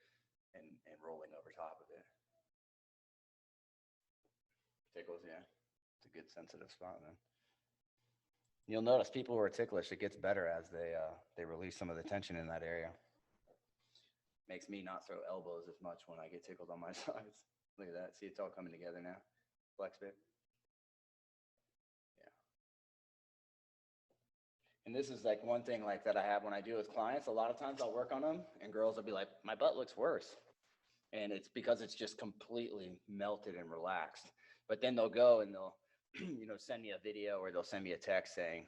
and rolling over top of it. Tickles, yeah. It's a good sensitive spot then. You'll notice people who are ticklish, it gets better as they release some of the tension in that area. Makes me not throw elbows as much when I get tickled on my sides. Look at that. See, it's all coming together now. Flex bit. Yeah. And this is like one thing like that I have when I do with clients. A lot of times I'll work on them and girls will be like, my butt looks worse. And it's because it's just completely melted and relaxed. But then they'll go and they'll, send me a video or they'll send me a text saying,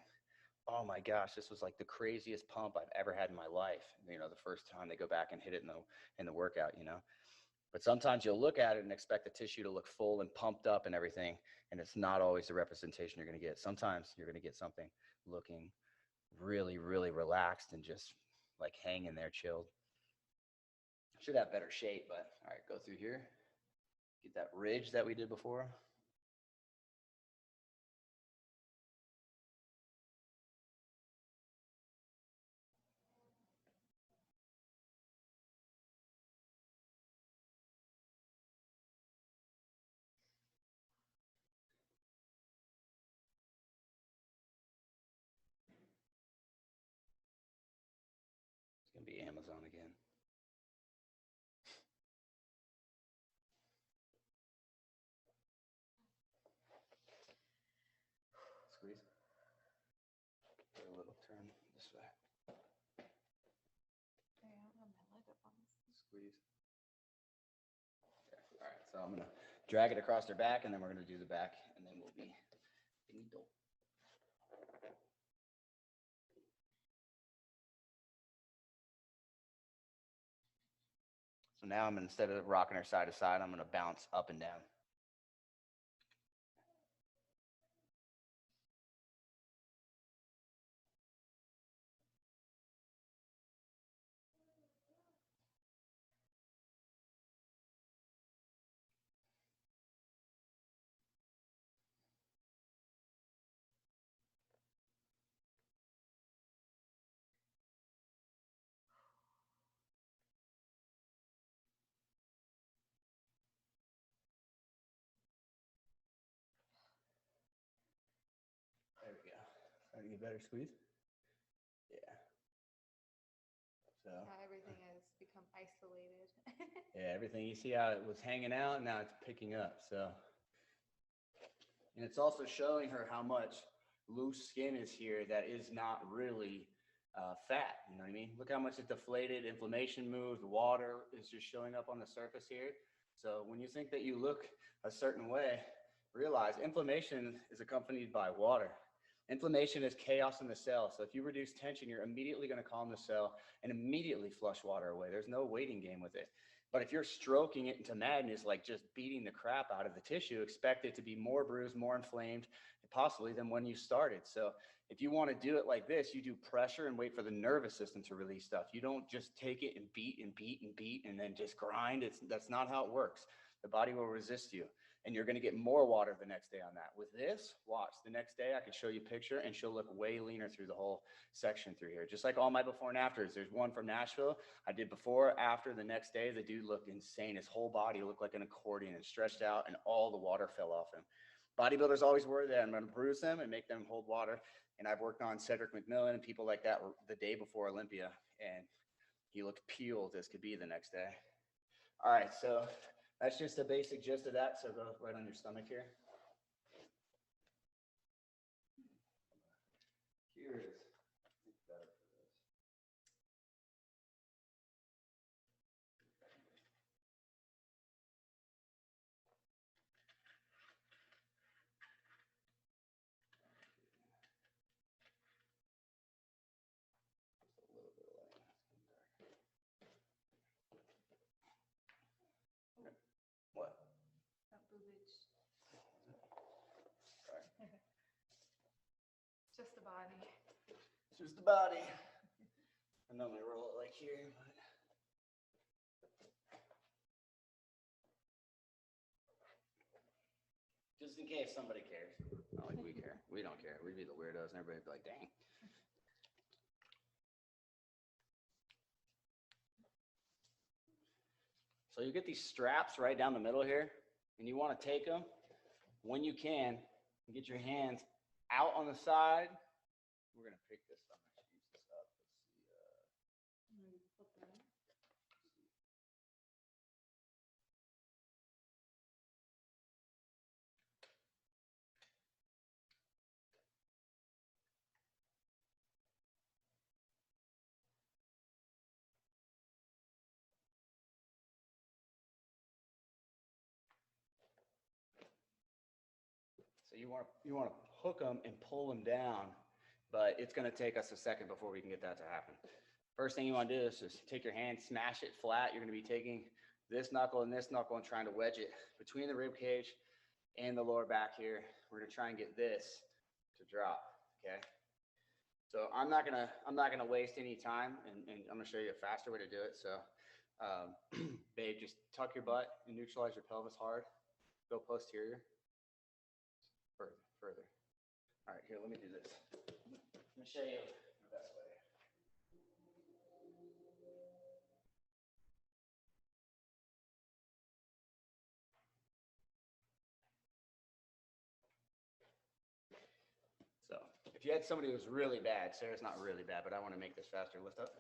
oh my gosh, this was like the craziest pump I've ever had in my life. The first time they go back and hit it in the workout, But sometimes you'll look at it and expect the tissue to look full and pumped up and everything, and it's not always the representation you're going to get. Sometimes you're going to get something looking really, really relaxed and just like hanging there, chilled. Should have better shape, but all right, go through here. Get that ridge that we did before. It's going to be Amazon again. Squeeze. Get a little turn this way. I don't have my leg up on this. Squeeze. Okay. All right, so I'm going to drag it across their back, and then we're going to do the back, and then we'll be finito. So now I'm, instead of rocking her side to side, I'm going to bounce up and down. There we go. Starting to get better, squeeze. Yeah. So. Yeah, everything has become isolated. Yeah, everything. You see how it was hanging out, now it's picking up. So, and it's also showing her how much loose skin is here that is not really fat. You know what I mean? Look how much it deflated, inflammation moved, water is just showing up on the surface here. So when you think that you look a certain way, realize inflammation is accompanied by water. Inflammation is chaos in the cell. So if you reduce tension, you're immediately going to calm the cell and immediately flush water away. There's no waiting game with it. But if you're stroking it into madness, like just beating the crap out of the tissue, expect it to be more bruised, more inflamed, possibly than when you started. So if you want to do it like this, you do pressure and wait for the nervous system to release stuff. You don't just take it and beat and beat and beat and then just grind. That's not how it works. The body will resist you. And you're going to get more water the next day on that. With this, watch. The next day, I can show you a picture, and she'll look way leaner through the whole section through here. Just like all my before and afters. There's one from Nashville. I did before, after, the next day. The dude looked insane. His whole body looked like an accordion and stretched out, and all the water fell off him. Bodybuilders always worry that I'm going to bruise them and make them hold water. And I've worked on Cedric McMillan and people like that the day before Olympia, and he looked peeled as could be the next day. All right, so that's just the basic gist of that. So go right on your stomach here. Here is better for this. Just a little bit of light. What? That boobage. Sorry. Just the body. It's just the body. I normally roll it like here, but just in case somebody cares. Not like we care. We don't care. We'd be the weirdos and everybody'd be like, dang. So you get these straps right down the middle here, and you want to take them when you can and get your hands out on the side. We're going to pick this up. I should use this up. Let's see. So you want to hook them and pull them down, but it's going to take us a second before we can get that to happen. First thing you want to do is just take your hand, smash it flat. You're going to be taking this knuckle and this knuckle and trying to wedge it between the rib cage and the lower back here. We're gonna try and get this to drop, okay? So I'm not gonna waste any time, and I'm gonna show you a faster way to do it. So, babe, just tuck your butt and neutralize your pelvis hard. Go posterior. Further. All right, here, let me do this. Let me show you the best way. So if you had somebody who was really bad, Sarah's not really bad, but I want to make this faster. Lift up.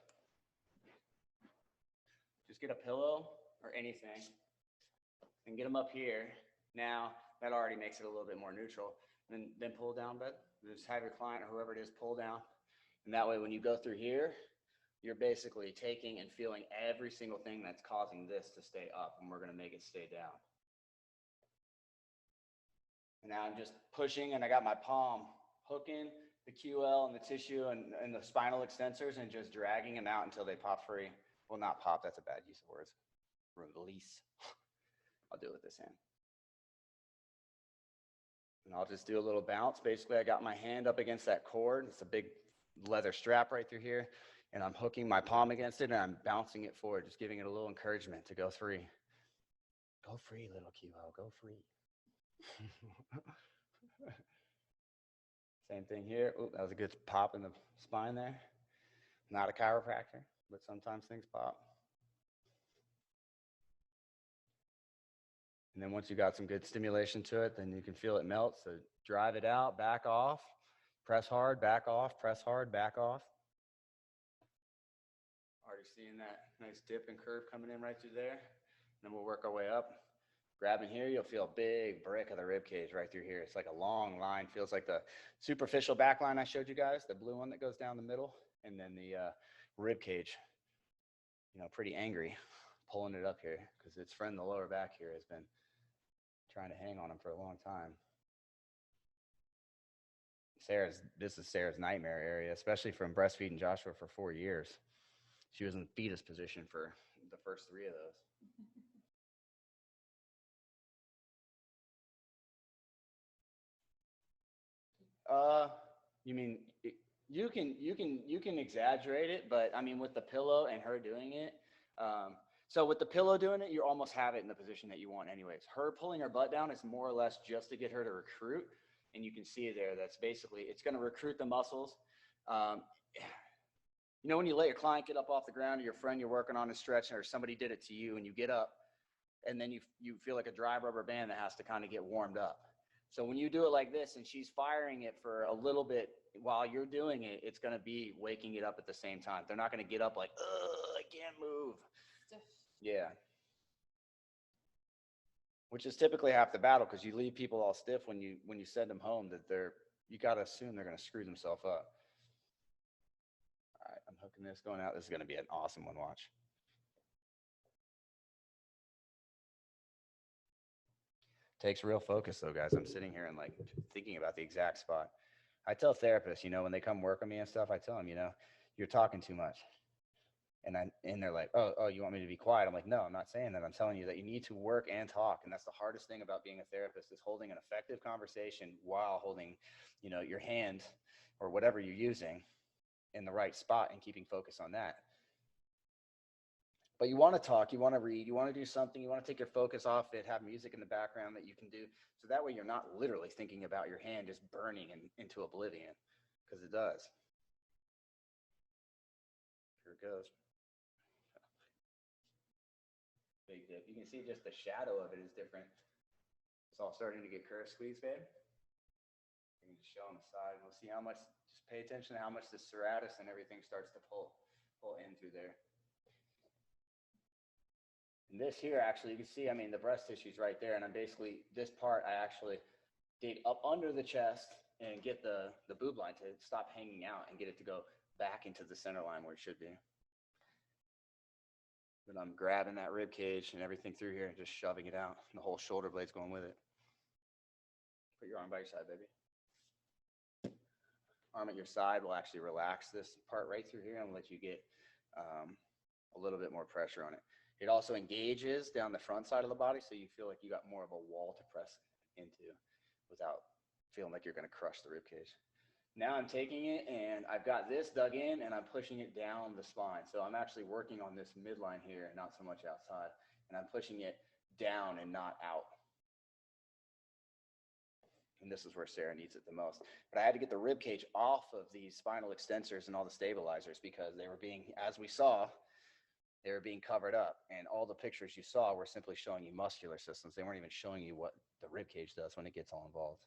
Just get a pillow or anything and get them up here. Now that already makes it a little bit more neutral. And then pull down, but just have your client or whoever it is pull down. And that way when you go through here, you're basically taking and feeling every single thing that's causing this to stay up, and we're going to make it stay down. And now I'm just pushing, and I got my palm hooking the QL and the tissue and the spinal extensors and just dragging them out until they pop free. Well, not pop, that's a bad use of words. Release. I'll do it with this hand. And I'll just do a little bounce. Basically, I got my hand up against that cord. It's a big leather strap right through here. And I'm hooking my palm against it, and I'm bouncing it forward, just giving it a little encouragement to go free. Go free, little QL, go free. Same thing here. Ooh, that was a good pop in the spine there. Not a chiropractor, but sometimes things pop. And then once you got some good stimulation to it, then you can feel it melt. So drive it out, back off, press hard, back off, press hard, back off. Already seeing that nice dip and curve coming in right through there. Then we'll work our way up. Grabbing here, you'll feel a big brick of the rib cage right through here. It's like a long line. Feels like the superficial back line I showed you guys, the blue one that goes down the middle, and then the rib cage, you know, pretty angry, pulling it up here because its friend, the lower back here, has been trying to hang on him for a long time. This is Sarah's nightmare area, especially from breastfeeding Joshua for 4 years. She was in the fetus position for the first 3 of those. You mean you can exaggerate it, but I mean with the pillow and her doing it. So with the pillow doing it, you almost have it in the position that you want anyways. Her pulling her butt down is more or less just to get her to recruit, and you can see there. That's basically it's going to recruit the muscles. You know when you let your client get up off the ground, or your friend you're working on is stretching, or somebody did it to you, and you get up, and then you feel like a dry rubber band that has to kind of get warmed up. So when you do it like this and she's firing it for a little bit while you're doing it, it's going to be waking it up at the same time. They're not going to get up like, I can't move. Stiff. Yeah. Which is typically half the battle because you leave people all stiff when you send them home that you got to assume they're going to screw themselves up. All right, I'm hooking this going out. This is going to be an awesome one. Watch. Takes real focus though, guys. I'm sitting here and like thinking about the exact spot. I tell therapists, you know, when they come work on me and stuff, I tell them, you know, you're talking too much. And they're like, oh, you want me to be quiet? I'm like, no, I'm not saying that. I'm telling you that you need to work and talk. And that's the hardest thing about being a therapist is holding an effective conversation while holding, you know, your hand or whatever you're using in the right spot and keeping focus on that. But you want to talk, you want to read, you want to do something, you want to take your focus off it, have music in the background that you can do. So that way you're not literally thinking about your hand just burning into oblivion, because it does. Here it goes. Big dip. You can see just the shadow of it is different. It's all starting to get curve squeeze, babe. You can just show on the side. We'll see how much, just pay attention to how much the serratus and everything starts to pull in through there. And this here, actually, you can see, I mean, the breast tissue is right there. And I'm basically, this part, I actually dig up under the chest and get the boob line to stop hanging out and get it to go back into the center line where it should be. But I'm grabbing that rib cage and everything through here and just shoving it out. And the whole shoulder blade's going with it. Put your arm by your side, baby. Arm at your side will actually relax this part right through here and let you get a little bit more pressure on it. It also engages down the front side of the body, so you feel like you got more of a wall to press into without feeling like you're going to crush the rib cage. Now I'm taking it and I've got this dug in and I'm pushing it down the spine. So I'm actually working on this midline here, not so much outside. And I'm pushing it down and not out. And this is where Sarah needs it the most. But I had to get the rib cage off of these spinal extensors and all the stabilizers because they were being, as we saw, they were being covered up. And all the pictures you saw were simply showing you muscular systems. They weren't even showing you what the rib cage does when it gets all involved.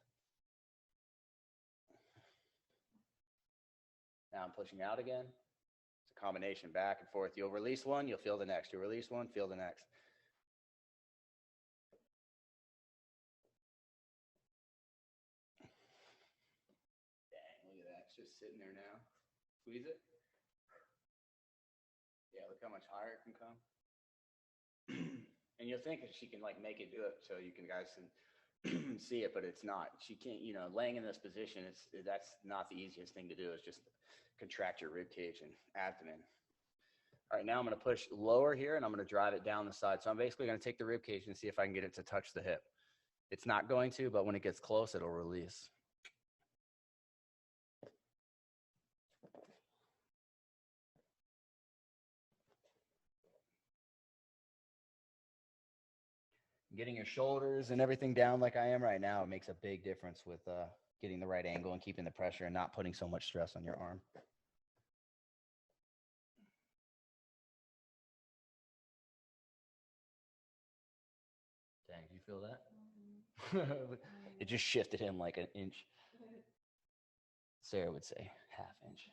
Now I'm pushing out again. It's a combination back and forth. You'll release one, you'll feel the next. You'll release one, feel the next. Dang, look at that. It's just sitting there now. Squeeze it. Yeah, look how much higher it can come. And you'll think that she can like make it do it so you guys can see it, but it's not. She can't, you know, laying in this position, that's not the easiest thing to do, is just contract your rib cage and abdomen. All right, now I'm going to push lower here and I'm going to drive it down the side. So I'm basically going to take the rib cage and see if I can get it to touch the hip. It's not going to, but when it gets close, it'll release. Getting your shoulders and everything down like I am right now makes a big difference with getting the right angle and keeping the pressure and not putting so much stress on your arm. Dang, do you feel that? It just shifted him like an inch. Sarah would say half inch.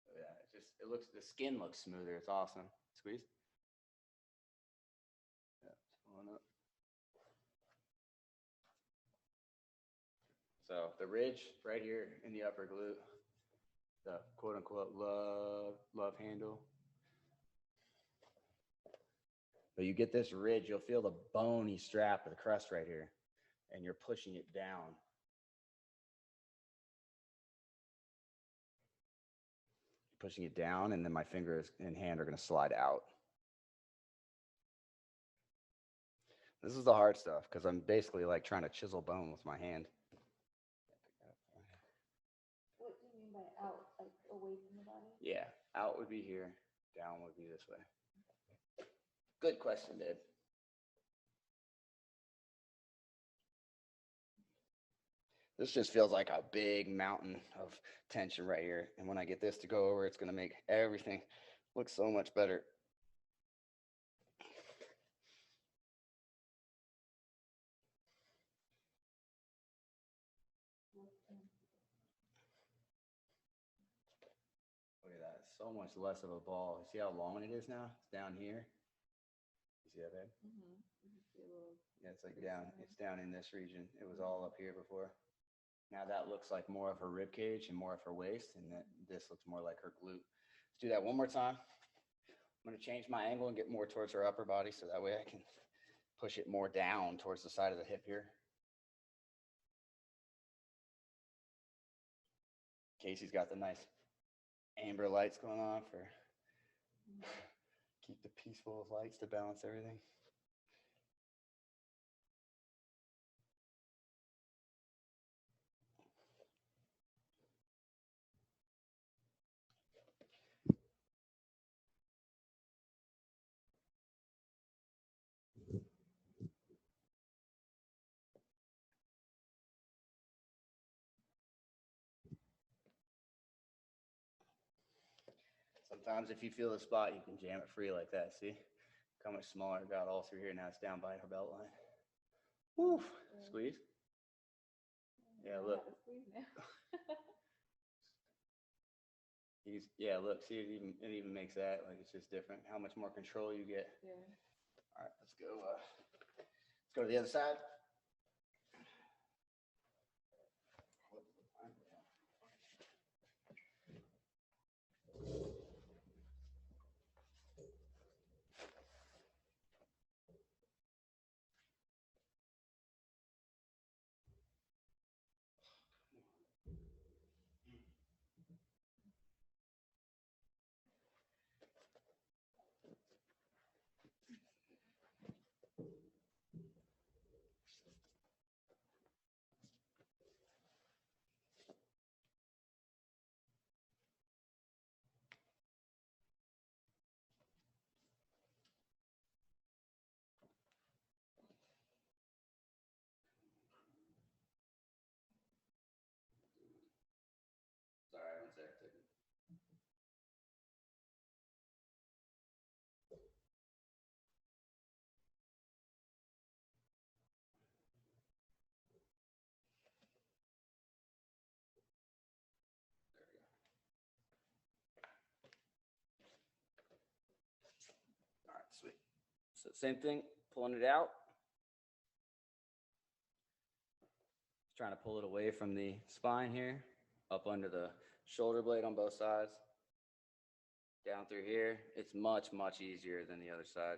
Yeah, the skin looks smoother. It's awesome. Squeeze. Yeah, it's pulling up. So the ridge right here in the upper glute, the quote unquote love handle. But you get this ridge, you'll feel the bony strap of the crust right here, and you're pushing it down. Pushing it down, and then my fingers and hand are going to slide out. This is the hard stuff because I'm basically like trying to chisel bone with my hand. What do you mean by out? Like away from the body? Yeah, out would be here, down would be this way. Good question, Dave. This just feels like a big mountain of tension right here. And when I get this to go over, it's going to make everything look so much better. Look at that. So much less of a ball. You see how long it is now? It's down here. You see that, babe? Mm-hmm. Yeah, it's like down. It's down in this region. It was all up here before. Now that looks like more of her rib cage and more of her waist, and this looks more like her glute. Let's do that one more time. I'm going to change my angle and get more towards her upper body so that way I can push it more down towards the side of the hip here. Casey's got the nice amber lights going on for keep the peaceful lights to balance everything. Sometimes if you feel the spot, you can jam it free like that. See? Look how much smaller it got all through here. Now it's down by her belt line. Woo! Squeeze. Yeah, look. Yeah, look. See, it even makes that like it's just different. How much more control you get. Yeah. All right, let's go. Let's go to the other side. So same thing, pulling it out. Trying to pull it away from the spine here, up under the shoulder blade on both sides. Down through here. It's much, much easier than the other side.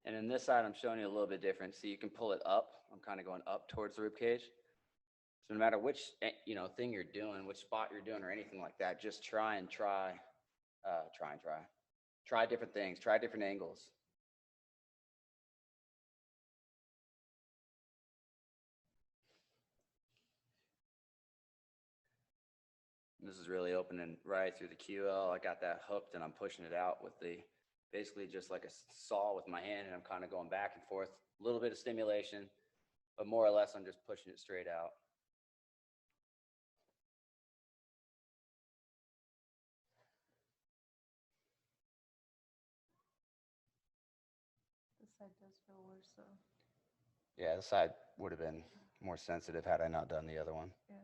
And in this side, I'm showing you a little bit different. So you can pull it up. I'm kind of going up towards the rib cage. So no matter which thing you're doing, which spot you're doing, or anything like that, just try different things, try different angles. This is really opening right through the QL. I got that hooked and I'm pushing it out with basically just like a saw with my hand, and I'm kind of going back and forth. A little bit of stimulation, but more or less I'm just pushing it straight out. This side does feel worse, so. Yeah, this side would have been more sensitive had I not done the other one. Yeah.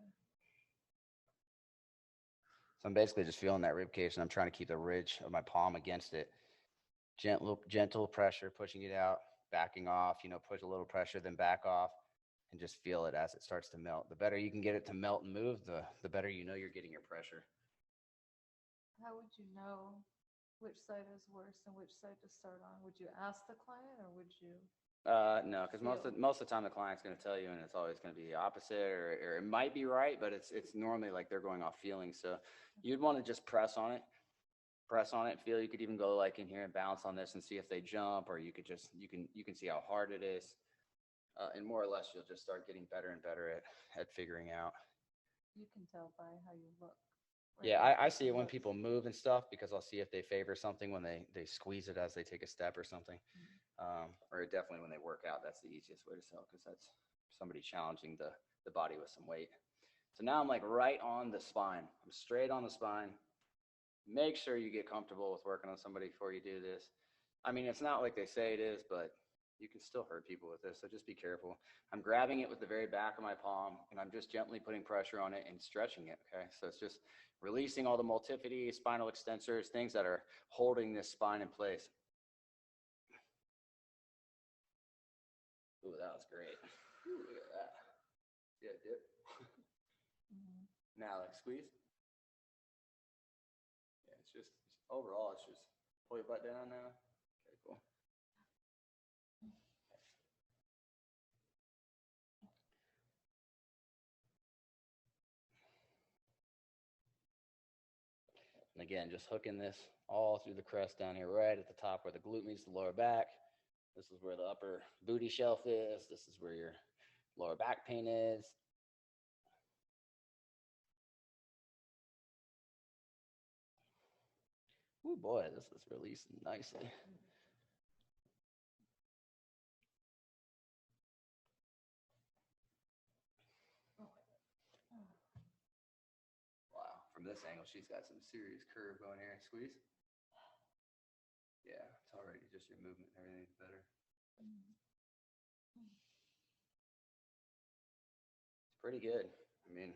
So I'm basically just feeling that rib cage, and I'm trying to keep the ridge of my palm against it. Gentle pressure, pushing it out, backing off, push a little pressure, then back off, and just feel it as it starts to melt. The better you can get it to melt and move, the better you know you're getting your pressure. How would you know which side is worse and which side to start on? Would you ask the client, or would you? No, because most of the time the client's going to tell you, and it's always going to be the opposite, or it might be right, but it's normally like they're going off feelings. So you'd want to just press on it, feel. You could even go like in here and bounce on this and see if they jump, or you could just you can see how hard it is, and more or less you'll just start getting better and better at figuring out. You can tell by how you look. Yeah, I see it when people move and stuff, because I'll see if they favor something when they squeeze it as they take a step or something. Or definitely when they work out, that's the easiest way to tell, because that's somebody challenging the body with some weight. So now I'm like right on the spine. I'm straight on the spine. Make sure you get comfortable with working on somebody before you do this. I mean, it's not like they say it is, but you can still hurt people with this, so just be careful. I'm grabbing it with the very back of my palm, and I'm just gently putting pressure on it and stretching it, okay? So it's just releasing all the multifidi, spinal extensors, things that are holding this spine in place. Ooh, that was great. Ooh, look at that. See that dip? Now, like, squeeze. Yeah, it's just, overall, it's just pull your butt down now. Okay, cool. And again, just hooking this all through the crest down here, right at the top where the glute meets the lower back. This is where the upper booty shelf is. This is where your lower back pain is. Oh boy, this is releasing nicely. Wow, from this angle, she's got some serious curve going here. Squeeze. Yeah, it's already just your movement and everything's better. It's pretty good. I mean,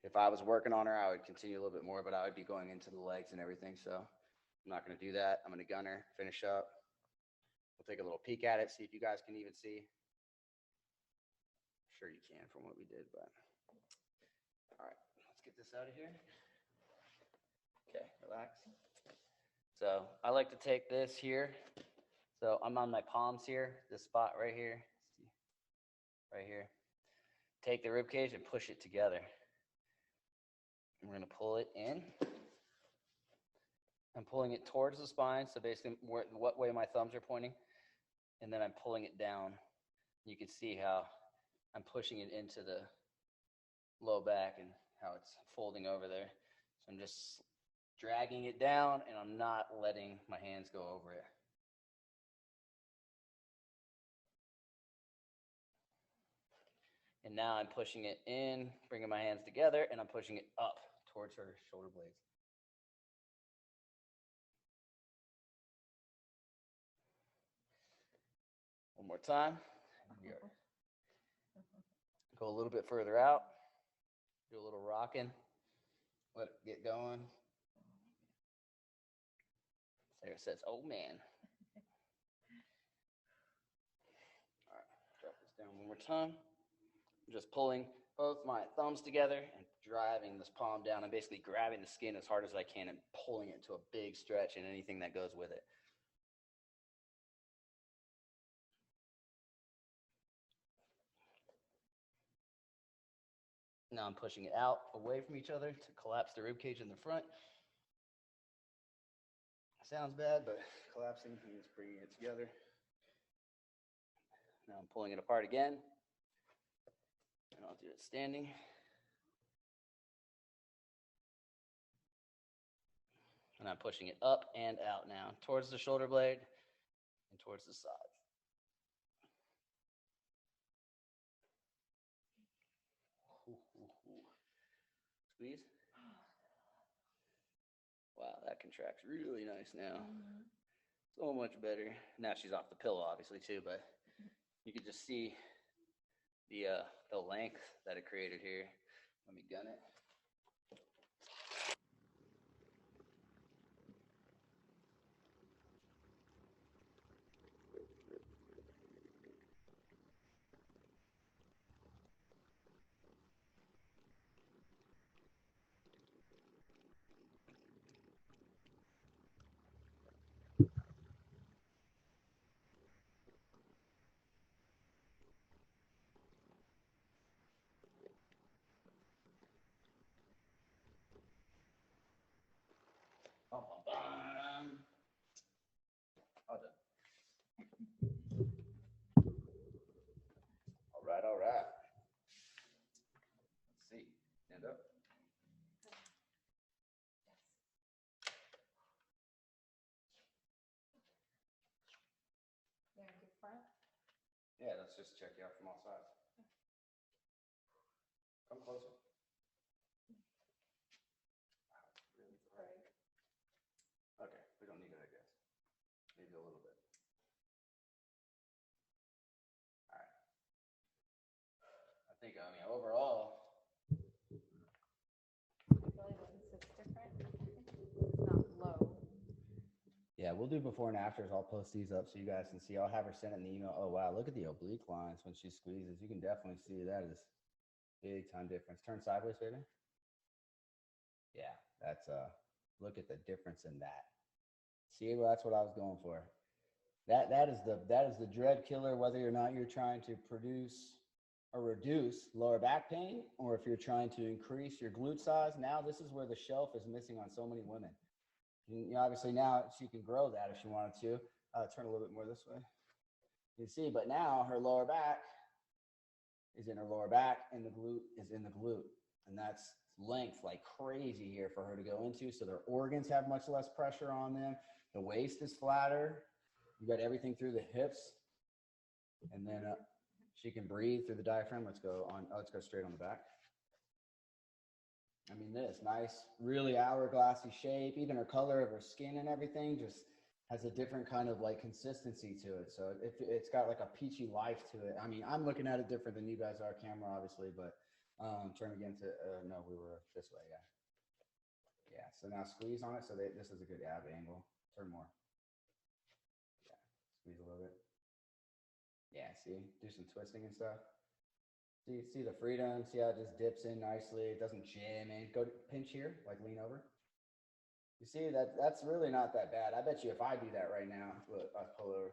if I was working on her, I would continue a little bit more, but I would be going into the legs and everything. So I'm not going to do that. I'm going to gun her, finish up. We'll take a little peek at it, see if you guys can even see. I'm sure you can from what we did, but all right, let's get this out of here. Okay, relax. So I like to take this here. So I'm on my palms here, this spot right here, right here. Take the rib cage and push it together. And we're gonna pull it in. I'm pulling it towards the spine, so basically what way my thumbs are pointing, and then I'm pulling it down. You can see how I'm pushing it into the low back and how it's folding over there. So I'm just dragging it down, and I'm not letting my hands go over it. And now I'm pushing it in, bringing my hands together, and I'm pushing it up towards her shoulder blades. One more time. Go a little bit further out. Do a little rocking. Let it get going. There it says, oh man. All right, drop this down one more time. I'm just pulling both my thumbs together and driving this palm down. I'm basically grabbing the skin as hard as I can and pulling it to a big stretch and anything that goes with it. Now I'm pushing it out away from each other to collapse the rib cage in the front. Sounds bad, but collapsing means bringing it together. Now I'm pulling it apart again. And I'll do it standing. And I'm pushing it up and out now towards the shoulder blade and towards the side. Squeeze. Wow, that contracts really nice now. So much better. Now she's off the pillow, obviously, too, but you can just see the length that it created here. Let me gun it. Bum, bum, bum. All done. All right, all right. Let's see. Stand up. There, good front. Yeah, let's just check you out from all sides. Come closer. Wow, it's really bright. Okay, we don't need it, I guess. Maybe a little bit. All right. I think, overall. Belly button sits different. It's not low. Yeah, we'll do before and afters. I'll post these up so you guys can see. I'll have her send it in the email. Oh, wow, look at the oblique lines when she squeezes. You can definitely see that is big time difference. Turn sideways, baby. Yeah, that's look at the difference in that. See, well, that's what I was going for. That is the dread killer, whether or not you're trying to produce or reduce lower back pain, or if you're trying to increase your glute size. Now this is where the shelf is missing on so many women. Obviously now she can grow that if she wanted to. Turn a little bit more this way. You see, but now her lower back is in her lower back and the glute is in the glute. And that's length like crazy here for her to go into. So their organs have much less pressure on them. The waist is flatter. You got everything through the hips. And then she can breathe through the diaphragm. Let's go straight on the back. I mean, this nice, really hourglassy shape, even her color of her skin and everything just has a different kind of like consistency to it. So it's got like a peachy life to it. I mean, I'm looking at it different than you guys are, camera, obviously, but turn again to, no, we were this way, yeah. Yeah, so now squeeze on it. So this is a good ab angle. Turn more. Yeah, squeeze a little bit. Yeah, see, do some twisting and stuff. See the freedom, see how it just dips in nicely. It doesn't jam in. Go pinch here, like lean over. You see, that's really not that bad. I bet you if I do that right now, look, I'll pull over.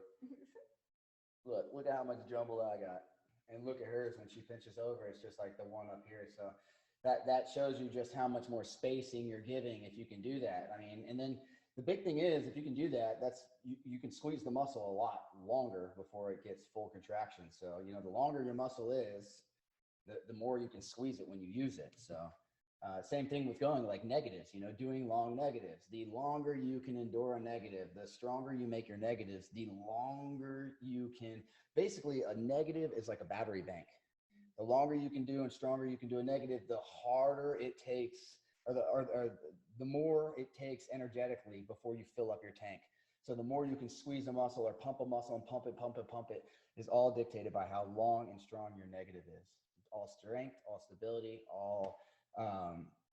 Look at how much jumble I got. And look at hers when she pinches over. It's just like the one up here. So that shows you just how much more spacing you're giving if you can do that. I mean, and then the big thing is if you can do that, you can squeeze the muscle a lot longer before it gets full contraction. So, the longer your muscle is, the more you can squeeze it when you use it. So same thing with going like negatives, doing long negatives. The longer you can endure a negative, the stronger you make your negatives, the longer you can, basically a negative is like a battery bank. The longer you can do and stronger you can do a negative, the harder it takes, or the more it takes energetically before you fill up your tank. So the more you can squeeze a muscle or pump a muscle and pump it is all dictated by how long and strong your negative is. All strength, all stability, all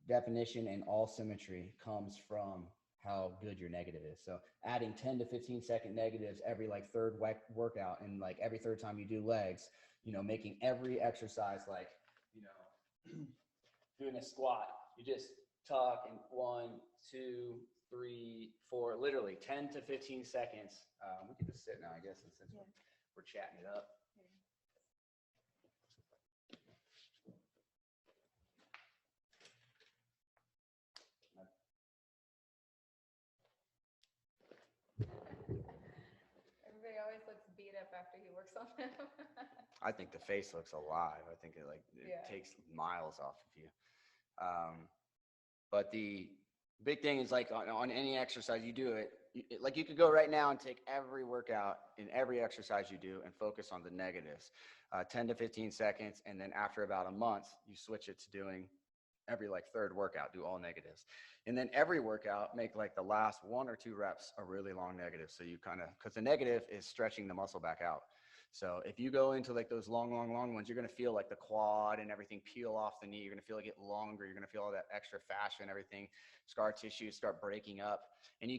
definition, and all symmetry comes from how good your negative is. So adding 10 to 15 second negatives every like third workout, and like every third time you do legs, you know, making every exercise like, you know, doing a squat, you just tuck and 1, 2, 3, 4, literally 10 to 15 seconds. We can just sit now, I guess, since we're chatting it up. Everybody always looks beat up after he works on them. I think the face looks alive. I think it takes miles off of you. But the big thing is like on any exercise you do it, like you could go right now and take every workout in every exercise you do and focus on the negatives, 10 to 15 seconds. And then after about a month, you switch it to doing every like third workout, do all negatives. And then every workout, make like the last 1 or 2 reps a really long negative. So you kind of, because the negative is stretching the muscle back out. So if you go into like those long ones, you're going to feel like the quad and everything peel off the knee. You're going to feel it get longer. You're going to feel all that extra fascia and everything, scar tissue start breaking up. And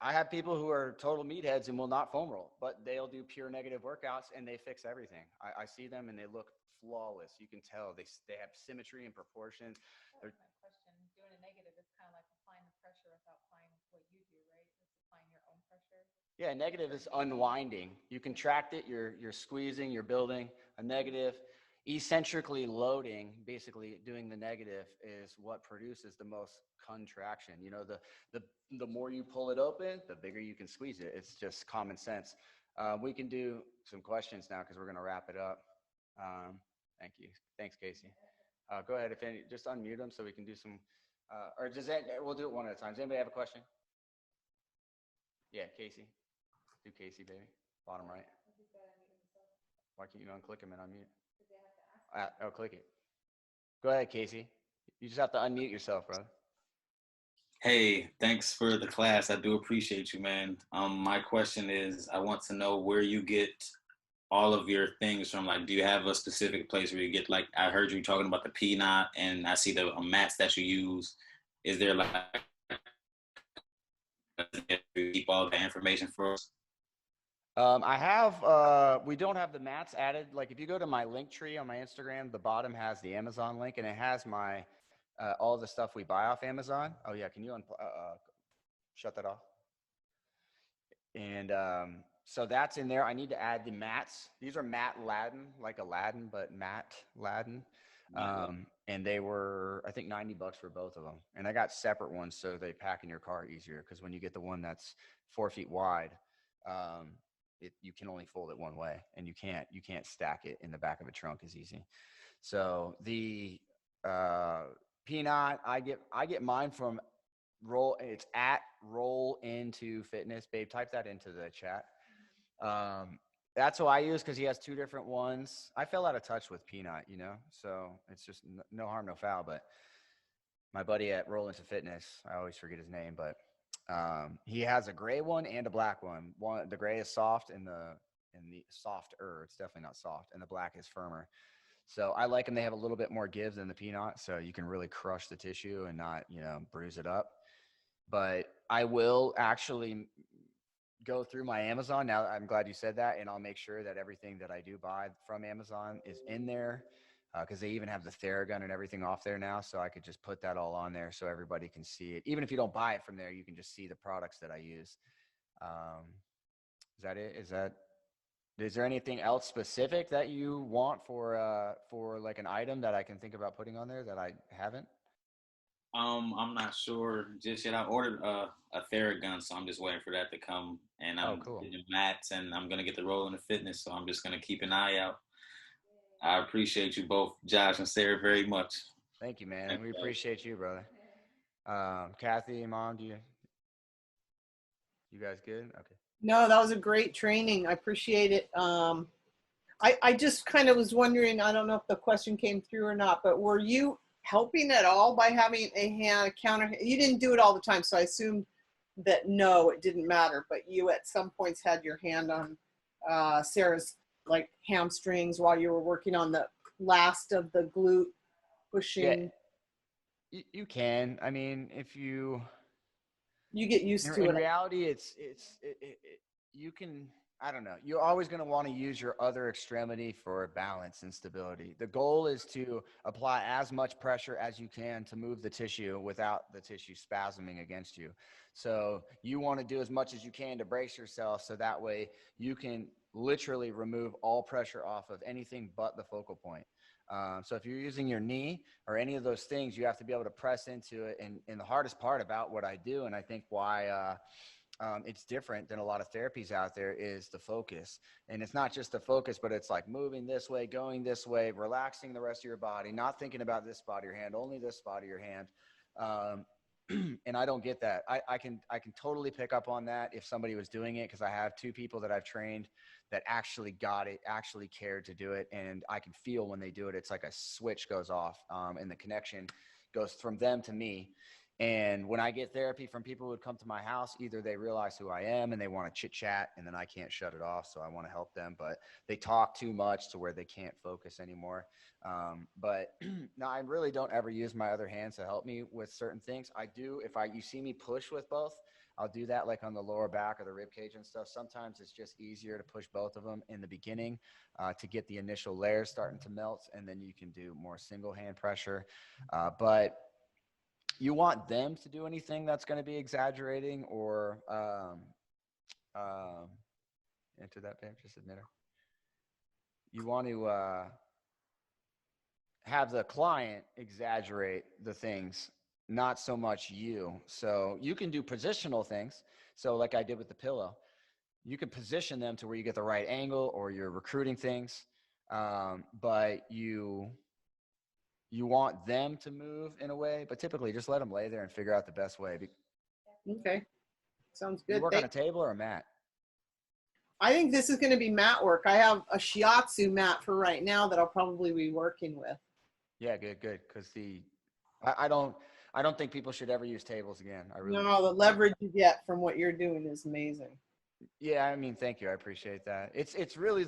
I have people who are total meatheads and will not foam roll, but they'll do pure negative workouts and they fix everything. I see them and they look flawless. You can tell they have symmetry and proportions. That was my question. Doing a negative is kind of like applying the pressure without applying what you do, right? It's applying your own pressure. Yeah, negative is unwinding. You contract it, you're squeezing, you're building. A negative, eccentrically loading, basically doing the negative is what produces the most contraction. You know, the more you pull it open, the bigger you can squeeze it. It's just common sense. We can do some questions now because we're going to wrap it up. Thank you. Thanks, Casey. Go ahead. Just unmute them so we can do some, we'll do it one at a time. Does anybody have a question? Yeah, Casey. Do Casey, baby. Bottom right. Why can't you unclick him and unmute? Click it. Go ahead, Casey. You just have to unmute yourself, brother. Hey, thanks for the class. I do appreciate you, man. My question is, I want to know where you get all of your things from. Like, do you have a specific place where you get, like, I heard you talking about the peanut, and I see the mats that you use. Is there like, keep all the information for us? We don't have the mats added. Like if you go to my link tree on my Instagram, the bottom has the Amazon link and it has my, all the stuff we buy off Amazon. Oh yeah. Can you shut that off? And, so that's in there. I need to add the mats. These are matte Aladdin, like Aladdin, but matte Aladdin. And they were, I think, $90 for both of them. And I got separate ones so they pack in your car easier. Because when you get the one that's 4 feet wide, you can only fold it one way, and you can't stack it in the back of a trunk as easy. So the peanut, I get mine from Roll. It's at Roll Into Fitness. Babe, type that into the chat. That's what I use because he has 2 different ones. I fell out of touch with Peanut, you know, so it's just no harm, no foul. But my buddy at Roll Into Fitness, I always forget his name, but he has a gray one and a black one. The gray is soft and the softer. It's definitely not soft, and the black is firmer. So I like them. They have a little bit more give than the Peanut, so you can really crush the tissue and not, bruise it up. But I will actually go through my Amazon. Now, I'm glad you said that, and I'll make sure that everything that I do buy from Amazon is in there, because they even have the Theragun and everything off there now, so I could just put that all on there so everybody can see it. Even if you don't buy it from there, you can just see the products that I use. Is that it? Is there anything else specific that you want for like an item that I can think about putting on there that I haven't? I'm not sure just yet. I ordered a Theragun, so I'm just waiting for that to come. And I'm getting mats, and I'm gonna get the Roll Into Fitness, so I'm just gonna keep an eye out. I appreciate you both, Josh and Sarah, very much. Thank you, man. And we appreciate you, brother. Kathy, Mom, you guys good? Okay. No, that was a great training. I appreciate it. I just kind of was wondering, I don't know if the question came through or not, but were you helping at all by having a counter? You didn't do it all the time, so I assumed that no, it didn't matter, but you at some points had your hand on Sarah's like hamstrings while you were working on the last of the glute pushing. Yeah, you can. I mean, if you You get used to In it. reality, you can, I don't know. You're always going to want to use your other extremity for balance and stability. The goal is to apply as much pressure as you can to move the tissue without the tissue spasming against you. So you want to do as much as you can to brace yourself, so that way you can literally remove all pressure off of anything but the focal point. So if you're using your knee or any of those things, you have to be able to press into it. And the hardest part about what I do, and I think why it's different than a lot of therapies out there, is the focus. And it's not just the focus, but it's like moving this way, going this way, relaxing the rest of your body, not thinking about this spot of your hand, only this spot of your hand. And I don't get that. I can totally pick up on that if somebody was doing it, because I have 2 people that I've trained that actually got it, actually cared to do it. And I can feel when they do it, it's like a switch goes off, and the connection goes from them to me. And when I get therapy from people who would come to my house, either they realize who I am and they want to chit chat, and then I can't shut it off. So I want to help them, but they talk too much to where they can't focus anymore. But no, I really don't ever use my other hands to help me with certain things. I do. If you see me push with both, I'll do that like on the lower back or the rib cage and stuff. Sometimes it's just easier to push both of them in the beginning to get the initial layers starting to melt. And then you can do more single hand pressure. But you want them to do anything that's going to be exaggerating or enter that, babe, just admit her. You want to have the client exaggerate the things, not so much you. So you can do positional things. So like I did with the pillow, you can position them to where you get the right angle, or you're recruiting things. But you want them to move in a way, but typically just let them lay there and figure out the best way. Okay. Sounds You good. work on a table or a mat? I think this is going to be mat work. I have a shiatsu mat for right now that I'll probably be working with. Yeah, good. Because I don't think people should ever use tables again. I really No, the leverage you get from what you're doing is amazing. Yeah, I mean, thank you. I appreciate that. It's really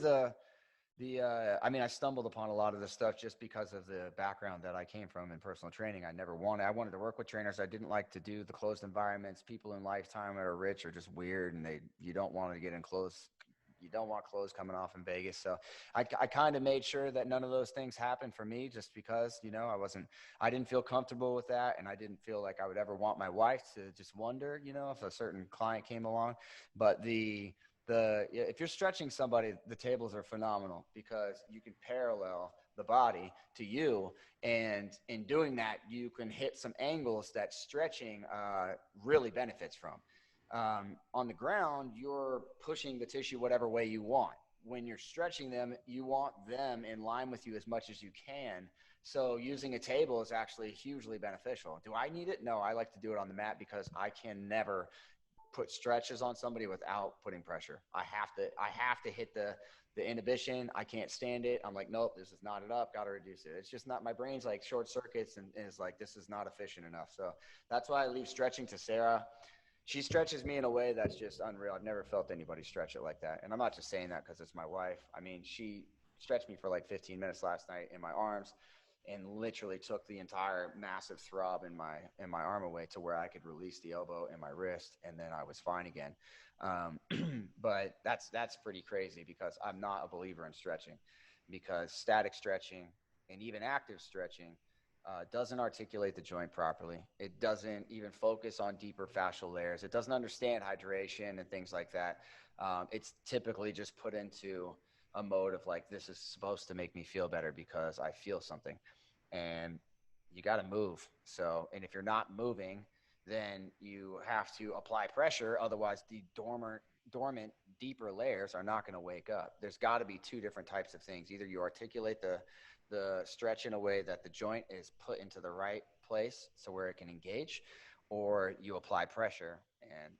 I mean, I stumbled upon a lot of this stuff just because of the background that I came from in personal training. I wanted to work with trainers. I didn't like to do the closed environments. People in Lifetime that are rich are just weird, and you don't want to get in close. You don't want clothes coming off in Vegas. So I kind of made sure that none of those things happened for me, just because, I didn't feel comfortable with that. And I didn't feel like I would ever want my wife to just wonder, if a certain client came along. But if you're stretching somebody, the tables are phenomenal, because you can parallel the body to you. And in doing that, you can hit some angles that stretching really benefits from. On the ground, you're pushing the tissue whatever way you want. When you're stretching them, you want them in line with you as much as you can. So using a table is actually hugely beneficial. Do I need it? No, I like to do it on the mat, because I can never put stretches on somebody without putting pressure. I have to hit the inhibition. I can't stand it. I'm like, nope, this is not it up. Got to reduce it. It's just not, my brain's like short circuits and is like, this is not efficient enough. So that's why I leave stretching to Sarah. She stretches me in a way that's just unreal. I've never felt anybody stretch it like that. And I'm not just saying that because it's my wife. I mean, she stretched me for like 15 minutes last night in my arms, and literally took the entire massive throb in my arm away to where I could release the elbow and my wrist, and then I was fine again. But that's pretty crazy, because I'm not a believer in stretching, because static stretching and even active stretching doesn't articulate the joint properly. It doesn't even focus on deeper fascial layers. It doesn't understand hydration and things like that. It's typically just put into a mode of like, this is supposed to make me feel better because I feel something, and you got to move. So, and if you're not moving, then you have to apply pressure. Otherwise, the dormant deeper layers are not going to wake up. There's got to be 2 different types of things. Either you articulate the stretch in a way that the joint is put into the right place so where it can engage, or you apply pressure. And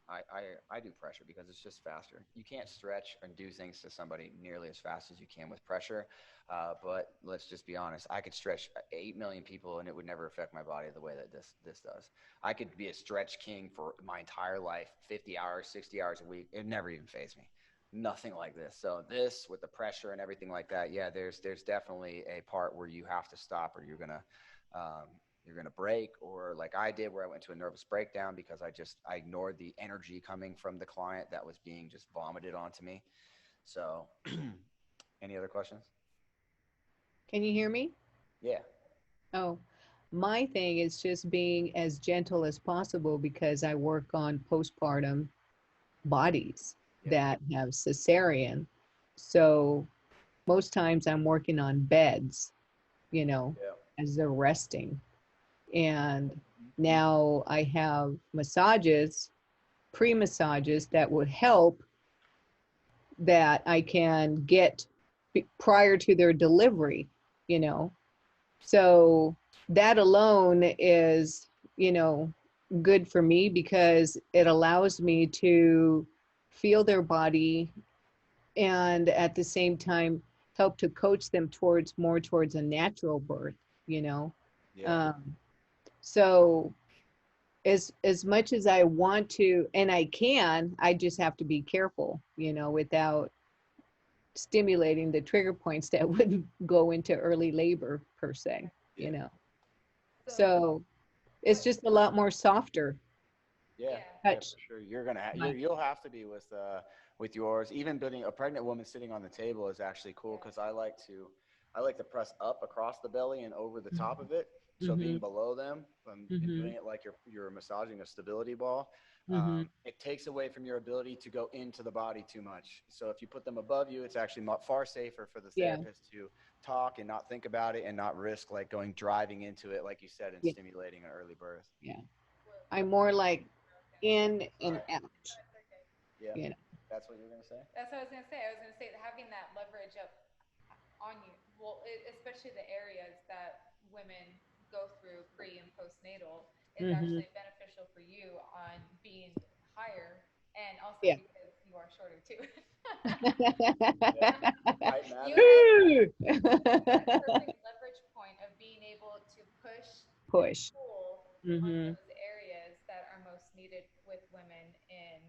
I do pressure because it's just faster. You can't stretch and do things to somebody nearly as fast as you can with pressure. But let's just be honest. I could stretch 8 million people and it would never affect my body the way that this does. I could be a stretch king for my entire life, 50 hours, 60 hours a week. It never even fazed me. Nothing like this. So this, with the pressure and everything like that, yeah, there's definitely a part where you have to stop, or you're gonna you're going to break, or like I did where I went to a nervous breakdown because I ignored the energy coming from the client that was being just vomited onto me. So any other questions? Can you hear me? Yeah. Oh, my thing is just being as gentle as possible because I work on postpartum bodies that have cesarean. So most times I'm working on beds, you know, as they're resting. And now I have massages, pre-massages that would help that I can get prior to their delivery, you know. So that alone is, you know, good for me because it allows me to feel their body and at the same time help to coach them towards more towards a natural birth, you know. So as much as I want to, and I can, I just have to be careful, you know, without stimulating the trigger points that would go into early labor per se, you know. So it's just a lot more softer. Yeah, touch. for sure. You'll have to be with yours. Even putting a pregnant woman sitting on the table is actually cool because I like to press up across the belly and over the top of it. So being below them and doing it like you're massaging a stability ball, it takes away from your ability to go into the body too much. So if you put them above you, it's actually far safer for the therapist to talk and not think about it and not risk like driving into it, like you said, and stimulating an early birth. Yeah. I'm more like in and out. Yeah. You know. That's what you're going to say? That's what I was going to say. I was going to say that having that leverage up on you, well, especially the areas that women go through pre and postnatal, is actually beneficial for you on being higher, and also because you are shorter too. You have that perfect leverage point of being able to push and pull on those areas that are most needed with women in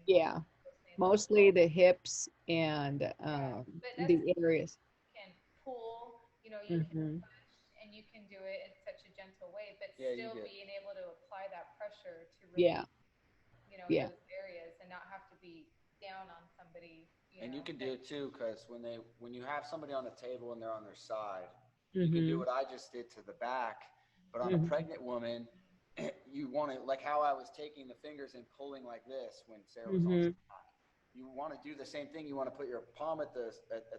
mostly the hips and the areas. You can pull, you know, you can push, and you can do it in such a gentle way, but still being able to apply that pressure to really, you know, those areas and not have to be down on somebody. And you can do it too, because when you have somebody on the table and they're on their side, you can do what I just did to the back, but on a pregnant woman, you want to, like how I was taking the fingers and pulling like this when Sarah was on the back. You want to do the same thing. You want to put your palm at the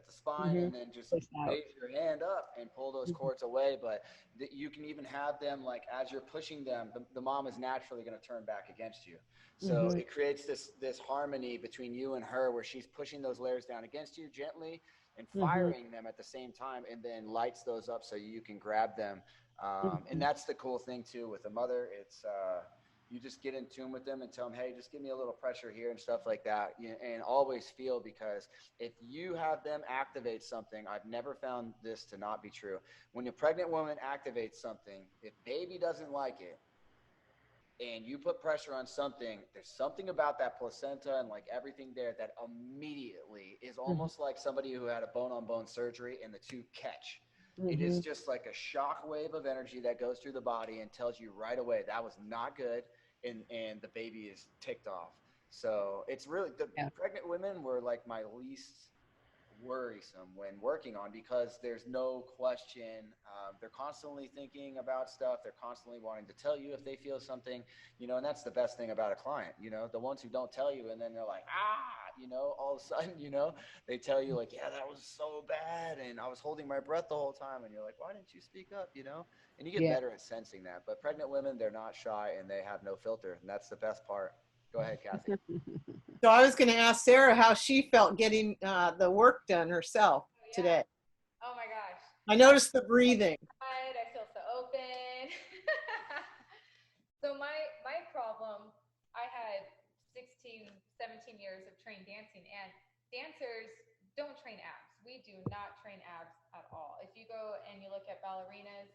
spine and then just raise your hand up and pull those cords away. But you can even have them like as you're pushing them, the mom is naturally going to turn back against you. So it creates this harmony between you and her where she's pushing those layers down against you gently and firing them at the same time, and then lights those up so you can grab them. And that's the cool thing too with a mother. It's you just get in tune with them and tell them, hey, just give me a little pressure here and stuff like that. And always feel, because if you have them activate something, I've never found this to not be true. When a pregnant woman activates something, if baby doesn't like it, and you put pressure on something, there's something about that placenta and like everything there that immediately is almost like somebody who had a bone-on-bone surgery and the two catch. It is just like a shock wave of energy that goes through the body and tells you right away that was not good, and the baby is ticked off. So it's really, the pregnant women were like my least worrisome when working on, because there's no question. They're constantly thinking about stuff. They're constantly wanting to tell you if they feel something, and that's the best thing about a client, the ones who don't tell you and then they're like, all of a sudden, they tell you like, yeah, that was so bad and I was holding my breath the whole time, and you're like, why didn't you speak up, and you get better at sensing that. But pregnant women, they're not shy and they have no filter, and that's the best part. Go ahead, Kathy. So I was going to ask Sarah how she felt getting the work done herself today. Oh my gosh. I noticed the breathing. I feel so open. So my problem, I had 16, 17 years of trained dancing, and dancers don't train abs. We do not train abs at all. If you go and you look at ballerinas,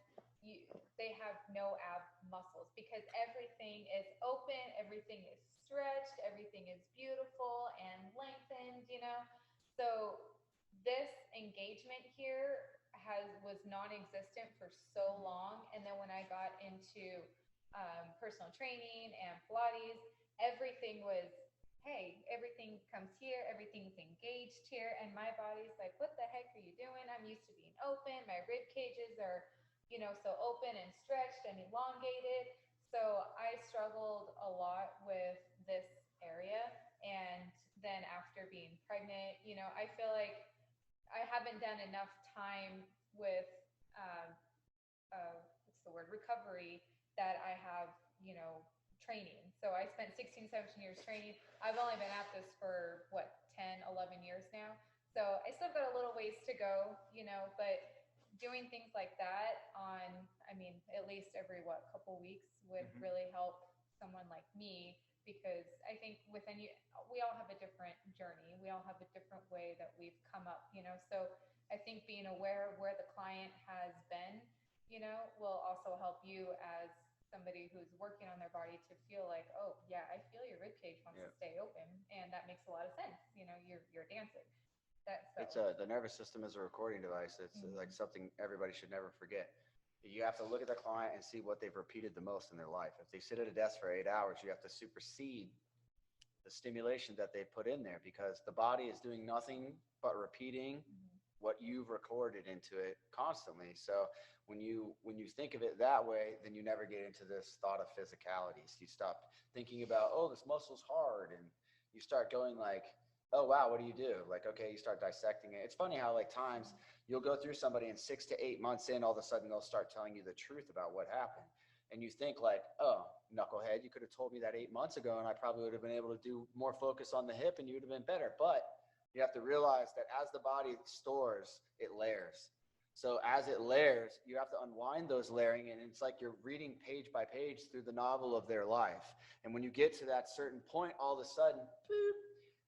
they have no ab muscles because everything is open, everything is stretched, everything is beautiful and lengthened, So this engagement here was non-existent for so long. And then when I got into personal training and Pilates, everything was, hey, everything comes here, everything's engaged here, and my body's like, what the heck are you doing? I'm used to being open. My rib cages are, so open and stretched and elongated. So I struggled a lot with this area. And then after being pregnant, I feel like I haven't done enough time with what's the word, recovery, that I have, training. So I spent 16, 17 years training. I've only been at this for 10, 11 years now. So I still got a little ways to go, but doing things like that at least every couple weeks would really help someone like me, because I think we all have a different journey. We all have a different way that we've come up, so I think being aware of where the client has been, will also help you as somebody who's working on their body to feel like, oh yeah, I feel your rib cage wants to stay open, and that makes a lot of sense. You're dancing. It's the nervous system is a recording device. It's like something everybody should never forget. You have to look at the client and see what they've repeated the most in their life. If they sit at a desk for 8 hours, you have to supersede the stimulation that they put in there, because the body is doing nothing but repeating what you've recorded into it constantly. So when you think of it that way, then you never get into this thought of physicalities. You stop thinking about, oh, this muscle's hard, and you start going like, oh wow, what do you do? Like, okay, you start dissecting it. It's funny how times you'll go through somebody, and 6 to 8 months in, all of a sudden they'll start telling you the truth about what happened. And you think like, oh, knucklehead, you could have told me that 8 months ago, and I probably would have been able to do more focus on the hip, and you would have been better. But you have to realize that as the body stores, it layers. So as it layers, you have to unwind those layering, and it's like you're reading page by page through the novel of their life. And when you get to that certain point, all of a sudden, boop,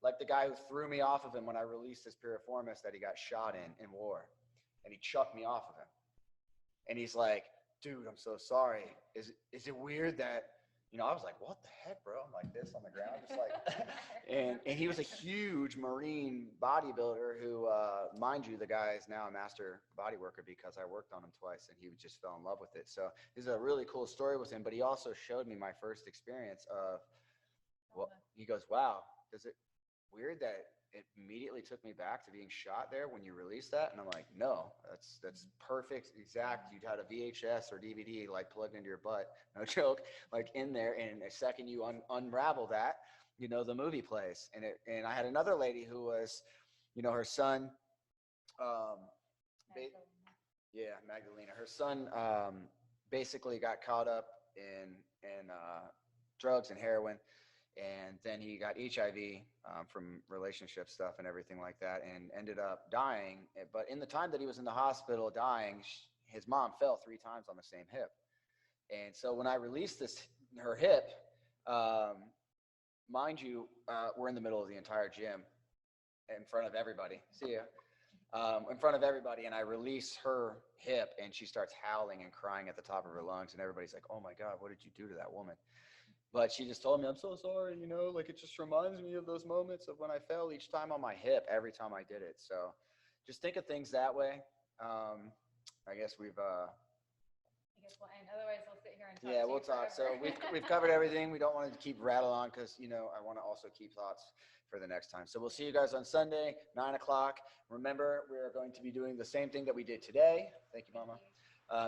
like the guy who threw me off of him when I released his piriformis that he got shot in war, and he chucked me off of him. And he's like, dude, I'm so sorry. Is it weird that, I was like, what the heck, bro? I'm like this on the ground, just like, and he was a huge Marine bodybuilder who, mind you, the guy is now a master body worker because I worked on him twice, and he just fell in love with it. So this is a really cool story with him, but he also showed me my first experience of, well, he goes, wow, does it weird that it immediately took me back to being shot there when you released that? And I'm like, no, that's perfect, exact. You'd had a VHS or DVD plugged into your butt, no joke, in there, and a second you unravel that, the movie plays. And I had another lady who was, her son, Magdalena, her son basically got caught up in drugs and heroin. And then he got HIV from relationship stuff and everything like that, and ended up dying. But in the time that he was in the hospital dying, his mom fell 3 times on the same hip. And so when I released her hip, mind you, we're in the middle of the entire gym in front of everybody. See ya. In front of everybody, and I release her hip, and she starts howling and crying at the top of her lungs, and everybody's like, oh my God, what did you do to that woman? But she just told me, I'm so sorry, it just reminds me of those moments of when I fell each time on my hip, every time I did it. So just think of things that way. I guess we'll end. Otherwise, we'll sit here and talk. Yeah, we'll talk. So we've covered everything. We don't want to keep rattle on because, I want to also keep thoughts for the next time. So we'll see you guys on Sunday, 9 o'clock. Remember, we're going to be doing the same thing that we did today. Thank you, Mama.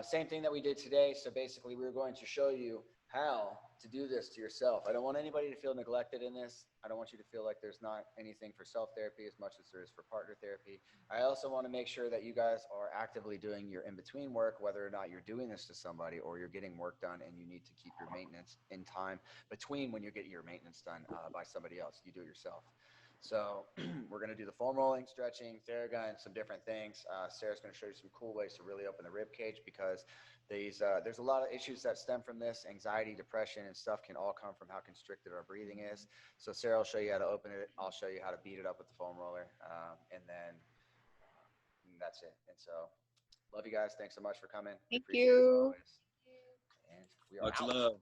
Same thing that we did today. So basically, we're going to show you how to do this to yourself. I don't want anybody to feel neglected in this. I don't want you to feel like there's not anything for self-therapy as much as there is for partner therapy. I also want to make sure that you guys are actively doing your in-between work, whether or not you're doing this to somebody or you're getting work done and you need to keep your maintenance in time between when you get your maintenance done by somebody else. You do it yourself. So we're going to do the foam rolling, stretching, Theragun, some different things. Sarah's going to show you some cool ways to really open the rib cage, because there's a lot of issues that stem from this. Anxiety, depression, and stuff can all come from how constricted our breathing is. So Sarah will show you how to open it. I'll show you how to beat it up with the foam roller. And then that's it. And so love you guys. Thanks so much for coming. Thank you. And we are Much out. love.